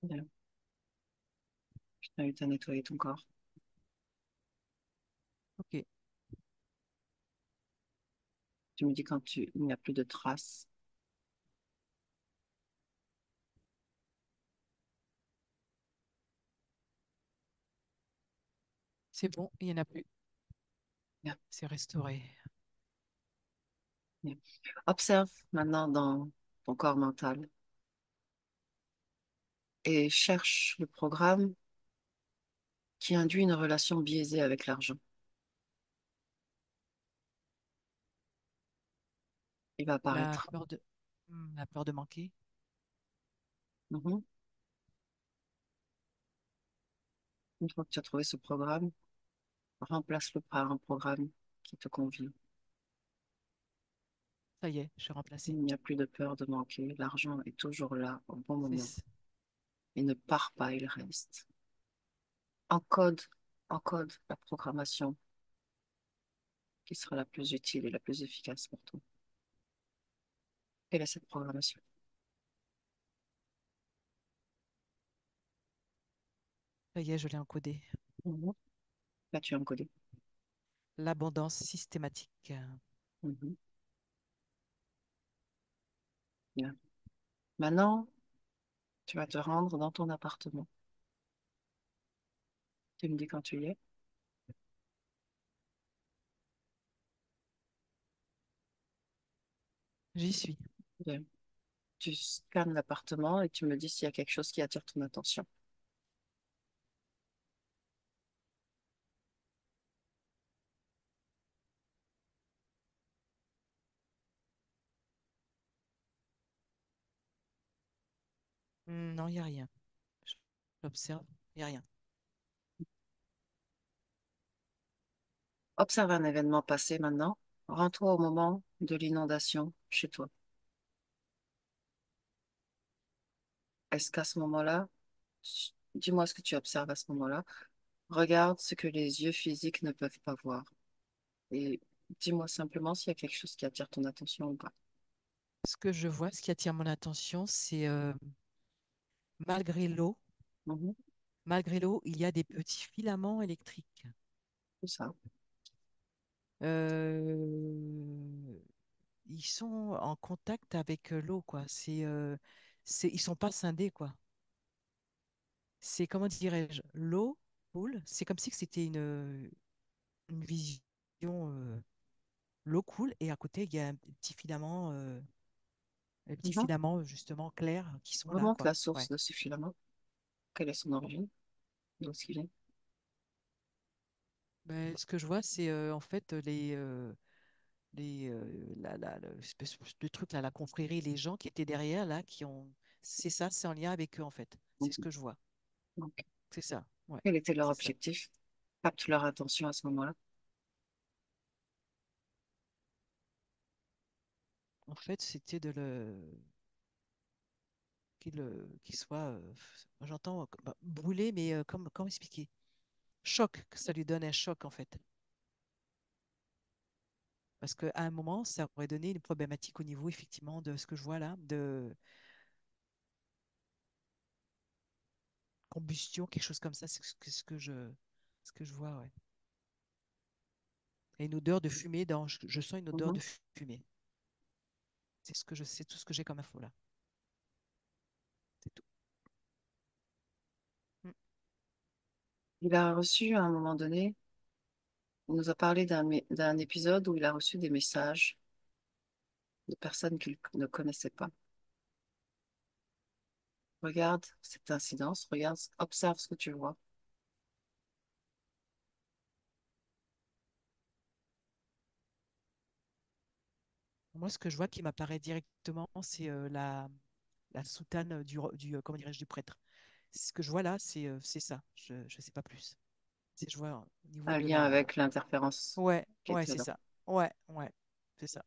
Bien. Je t'invite à nettoyer ton corps. Ok, Tu me dis quand il n'y a plus de traces. c'est bon, il n'y en a plus. Bien, C'est restauré. bien. Observe maintenant dans ton corps mental et cherche le programme qui induit une relation biaisée avec l'argent. Il va La apparaître. peur la peur de manquer, Mhm. Une fois que tu as trouvé ce programme, remplace-le par un programme qui te convient. ça y est, je suis remplacée. Il n'y a plus de peur de manquer. L'argent est toujours là au bon C'est moment. s- Il ne part pas, il reste. Encode la programmation qui sera la plus utile et la plus efficace pour toi. Quelle est cette programmation? Ça y est, je l'ai encodé. Mhm. L'as-tu encodé? L'abondance systématique. Mhm. Bien. Maintenant, tu vas te rendre dans ton appartement. Tu me dis quand tu y es. J'y suis. Bien. Tu scannes l'appartement et tu me dis s'il y a quelque chose qui attire ton attention. Non, il n'y a rien. J'observe, il n'y a rien. Observe un événement passé maintenant. Rends-toi au moment de l'inondation chez toi. Est-ce qu'à ce moment-là, dis-moi ce que tu observes à ce moment-là. Regarde ce que les yeux physiques ne peuvent pas voir. Et dis-moi simplement s'il y a quelque chose qui attire ton attention ou pas. Ce que je vois, ce qui attire mon attention, c'est malgré l'eau, Mhm, malgré l'eau, il y a des petits filaments électriques. tout ça. Euh, Ils sont en contact avec l'eau, quoi. Ils sont pas scindés, quoi. C'est, comment dirais-je, l'eau coule. C'est comme si que c'était une vision. L'eau coule et à côté, il y a un petit filament, des petits Mhm. filaments justement clairs qui sont là, Remonte quoi. la source Ouais. de ce filament. Quelle est son origine? D'où est-ce qu'il vient? Ben, ce que je vois, c'est en fait l'espèce de truc là, la confrérie, les gens qui étaient derrière là, qui ont. C'est ça, c'est en lien avec eux en fait. C'est ce Mhm. que je vois. Donc, C'est ça. Ouais, quel était leur c'est ça. objectif? Capte leur attention à ce moment-là. En fait, c'était de le qu'il soit, j'entends bah, brûlé, mais comment expliquer? Choc, que ça lui donne un choc en fait. Parce qu'à un moment, ça aurait donné une problématique au niveau effectivement de ce que je vois là, de combustion, quelque chose comme ça, c'est ce que je vois, ouais. Et une odeur de fumée je sens une odeur Mhm. de fumée. C'est tout ce que j'ai comme info là. C'est tout. Mm. Il a reçu à un moment donné, il nous a parlé d'un épisode où il a reçu des messages de personnes qu'il ne connaissait pas. Regarde cette incidence, regarde, observe ce que tu vois. Moi, ce que je vois qui m'apparaît directement, c'est la soutane comment dirais-je, du prêtre. Ce que je vois là, c'est ça. Je ne sais pas plus. Je vois au niveau Un de lien la. avec l'interférence Ouais, qui ouais, était c'est là. ça. Ouais, ouais, c'est ça.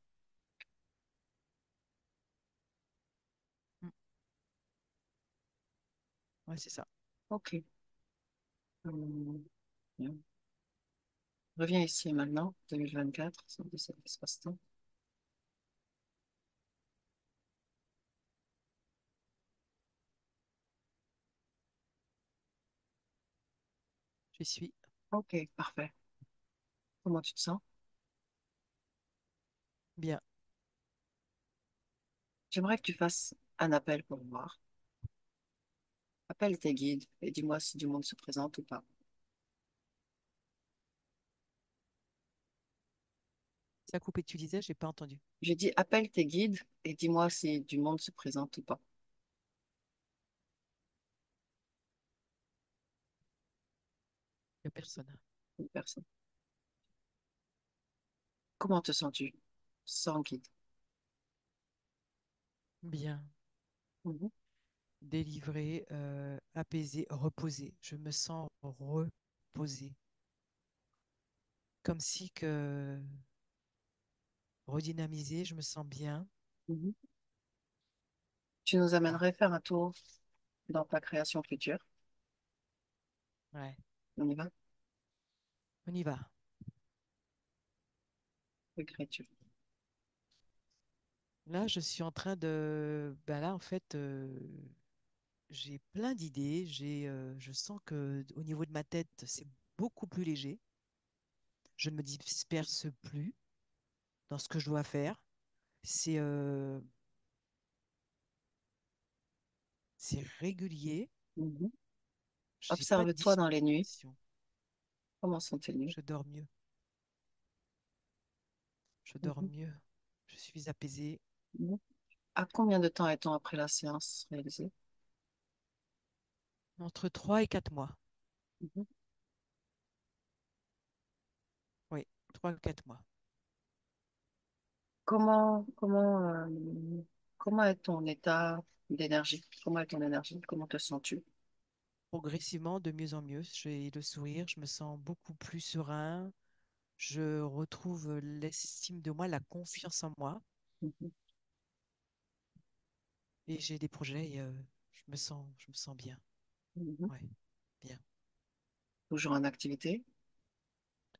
Mm. Ouais, c'est ça. Ok. Hum, bien. Reviens ici et maintenant, 2024, ça me dit cet espace-temps. J'y suis Ok, parfait. Comment tu te sens? bien. J'aimerais que tu fasses un appel pour voir. Appelle tes guides et dis-moi si du monde se présente ou pas. Ça coupe et tu disais, j'ai pas entendu. J'ai dit appelle tes guides et dis-moi si du monde se présente ou pas. Il n'y a personne. Une personne. Comment te sens-tu sans guide? Bien. Mhm, Délivré, apaisé, reposé. Je me sens reposé. Comme si que redynamisé, je me sens bien. mhm. Tu nous amènerais faire un tour dans ta création future. Ouais, On y va? on y va. Écriture. Là, je suis en train de. Ben là, en fait, j'ai plein d'idées. Je sens que au niveau de ma tête, c'est beaucoup plus léger. Je ne me disperse plus dans ce que je dois faire. C'est euh, c'est régulier. Mhm. J'ai pas de Observe-toi dans les nuits. dispersion. Comment sont tes nuits? Je dors mieux. Je dors Mhm, mieux. Je suis apaisée. mhm. À combien de temps est-on après la séance réalisée? Entre 3 et 4 mois. Mhm. Oui, 3 à 4 mois. Comment est ton état d'énergie? Comment est ton énergie? Comment te sens-tu? Progressivement, de mieux en mieux. J'ai le sourire. Je me sens beaucoup plus serein. Je retrouve l'estime de moi, la confiance en moi. Mhm, Et j'ai des projets et je me sens bien. mhm. Ouais, bien. Toujours en activité?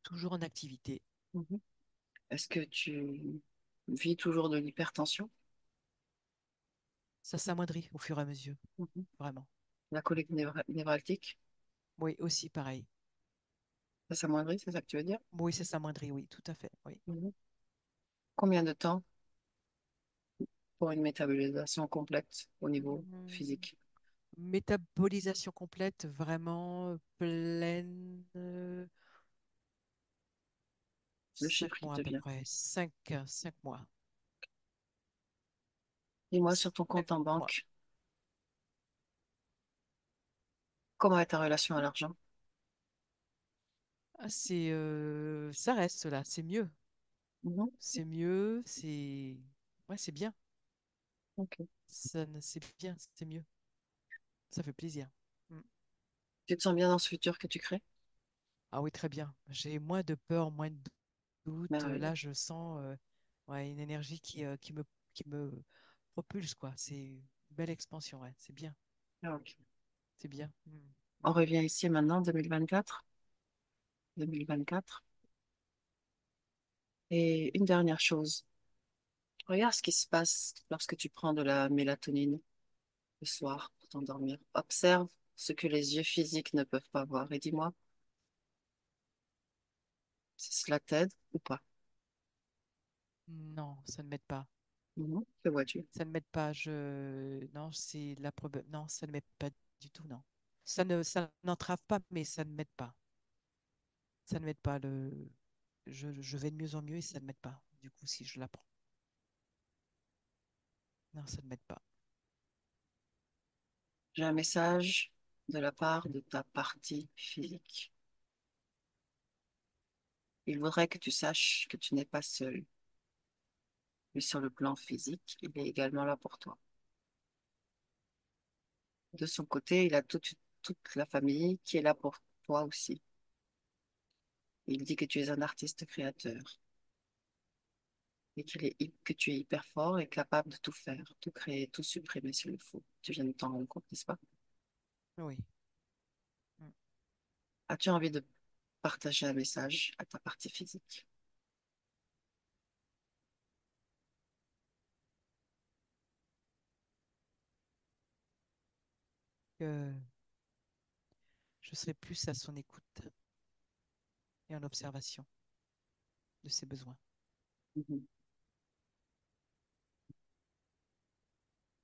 toujours en activité. Mhm. Est-ce que tu vis toujours de l'hypertension? Ça s'amoindrit au fur et à mesure, Mhm. vraiment. La colique névralgique? Oui, aussi pareil. Ça s'amoindrit, c'est ça que tu veux dire? Oui, ça s'amoindrit, oui, tout à fait. Oui. Mhm. Combien de temps pour une métabolisation complète au niveau Hmm, physique? métabolisation complète, vraiment pleine. Le Cinq chiffre qui mois te à peu vient. près. Cinq mois. Dis-moi sur ton Cinq compte en mois. banque, comment est ta relation à l'argent? Ah, ça reste là, c'est mieux. Mhm. C'est mieux, ouais, c'est bien. Ok. C'est bien, c'est mieux. Ça fait plaisir. Mm. Tu te sens bien dans ce futur que tu crées? Ah oui, très bien. J'ai moins de peur, moins de doute. Merveilleux. Là, je sens ouais, une énergie qui me propulse, quoi. C'est une belle expansion, ouais. C'est bien, Ah, ok. c'est bien. On Mm. revient ici maintenant, 2024. 2024. Et une dernière chose. Regarde ce qui se passe lorsque tu prends de la mélatonine le soir pour t'endormir. Observe ce que les yeux physiques ne peuvent pas voir et dis-moi si cela t'aide ou pas. Non, ça ne m'aide pas. Mhm. Que vois-tu? Ça ne m'aide pas. Non, c'est la probe. Non, ça ne m'aide pas du tout, non. Ça n'entrave pas, mais ça ne m'aide pas. Ça ne m'aide pas. Je vais de mieux en mieux et ça ne m'aide pas. Du coup, si je l'apprends. Non, ça ne m'aide pas. J'ai un message de la part de ta partie physique. Il voudrait que tu saches que tu n'es pas seul, mais sur le plan physique, il est également là pour toi. De son côté, il a toute la famille qui est là pour toi aussi. Il dit que tu es un artiste créateur et que tu es hyper fort et capable de tout faire, tout créer, tout supprimer s'il le faut. Tu viens de t'en rendre compte, n'est-ce pas? Oui. Mm. As-tu envie de partager un message à ta partie physique? Que je serai plus à son écoute et en observation de ses besoins. Mhm.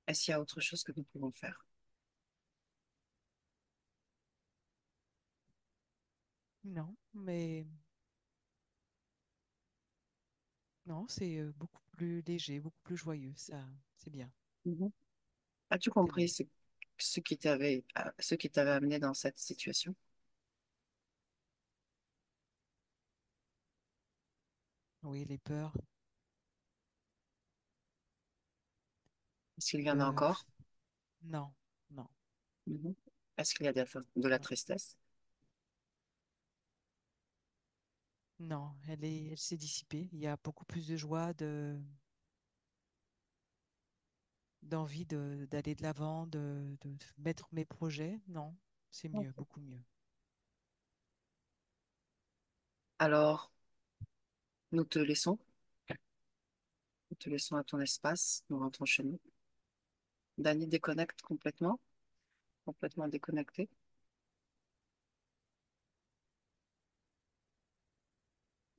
Est-ce qu'il y a autre chose que nous pouvons faire? Non, mais non, c'est beaucoup plus léger, beaucoup plus joyeux. Ça, c'est bien. Mhm. As-tu C'est bien. compris ce qui t'avait amené dans cette situation? Oui, les peurs. Est-ce qu'il y en a Euh, encore? non, non, Mhm. Est-ce qu'il y a de la non, tristesse? non. Elle s'est dissipée. Il y a beaucoup plus de joie, d'envie d'aller de l'avant, de mettre mes projets. Non, c'est mieux, Ok. beaucoup mieux. Alors, nous te laissons. Nous te laissons à ton espace. Nous rentrons chez nous. Dany déconnecte complètement, complètement déconnecté.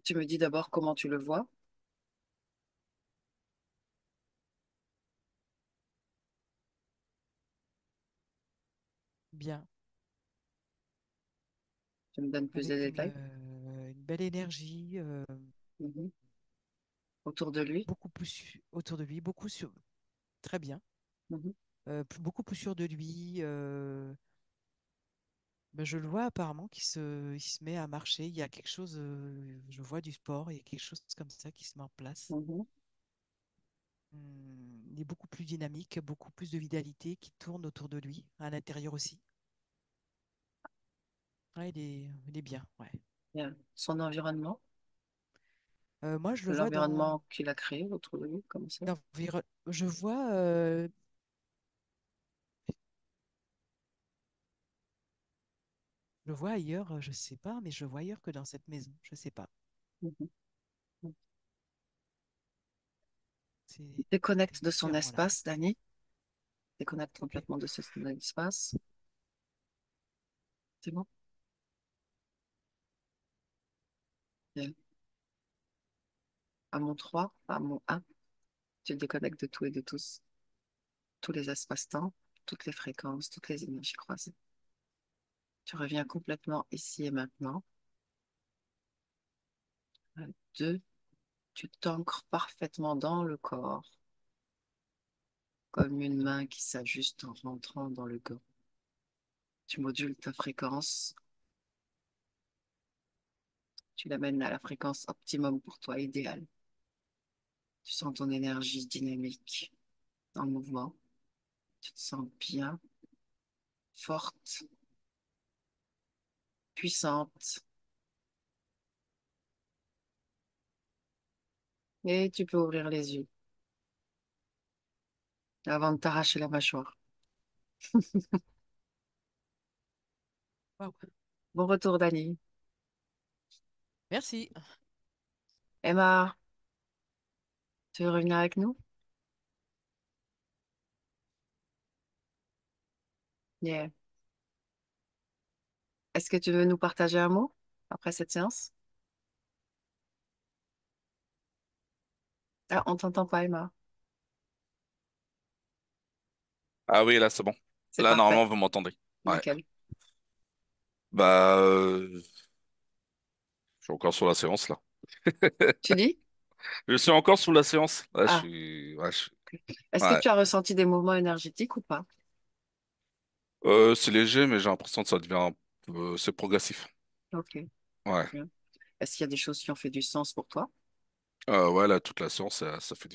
Tu me dis d'abord comment tu le vois. Bien, Tu me donnes plus de avec détails. une belle énergie, Mhm. Autour de lui. beaucoup plus autour de lui, très bien, Mhm. beaucoup plus sûr de lui. Ben, je le vois apparemment il se met à marcher. Il y a quelque chose, je vois du sport, il y a quelque chose comme ça qui se met en place. Mhm. Il est beaucoup plus dynamique, beaucoup plus de vitalité qui tourne autour de lui, à l'intérieur aussi. Ouais, il est bien, ouais. Bien. Son environnement, Moi, je le vois l'environnement qu'il a créé autour de lui, comme ça. je vois Je le vois ailleurs, je sais pas, mais je le vois ailleurs que dans cette maison. Je sais pas. Mhm. C'est Déconnecte de son différent là. espace, Dani. Déconnecte Ok. complètement de son espace. C'est bon? Bien. À mon 3, à mon 1, tu te déconnectes de tout et de tous. Tous les espaces-temps, toutes les fréquences, toutes les énergies croisées. Tu reviens complètement ici et maintenant. À 2, tu t'ancres parfaitement dans le corps, comme une main qui s'ajuste en rentrant dans le corps. Tu modules ta fréquence, tu l'amènes à la fréquence optimum pour toi, idéale. Tu sens ton énergie dynamique en mouvement. Tu te sens bien, forte, puissante. Et tu peux ouvrir les yeux avant de t'arracher la mâchoire. Waouh. Bon retour, Dani. Merci. Emma, tu veux revenir avec nous? Yeah. Est-ce que tu veux nous partager un mot après cette séance? Ah, on t'entend pas, Emma. Ah oui, là, c'est bon. C'est Là, parfait. normalement, vous m'entendez. Ouais. Nickel. Bah, je suis encore sur la séance, là. Tu dis? Je suis encore sous la séance. Là, je Ah, suis... ok. Est-ce que Ouais. tu as ressenti des mouvements énergétiques ou pas? C'est léger, mais j'ai l'impression que ça devient c'est progressif. Ok. Ouais. Bien. Est-ce qu'il y a des choses qui ont fait du sens pour toi? Ouais, là, toute la séance, ça fait du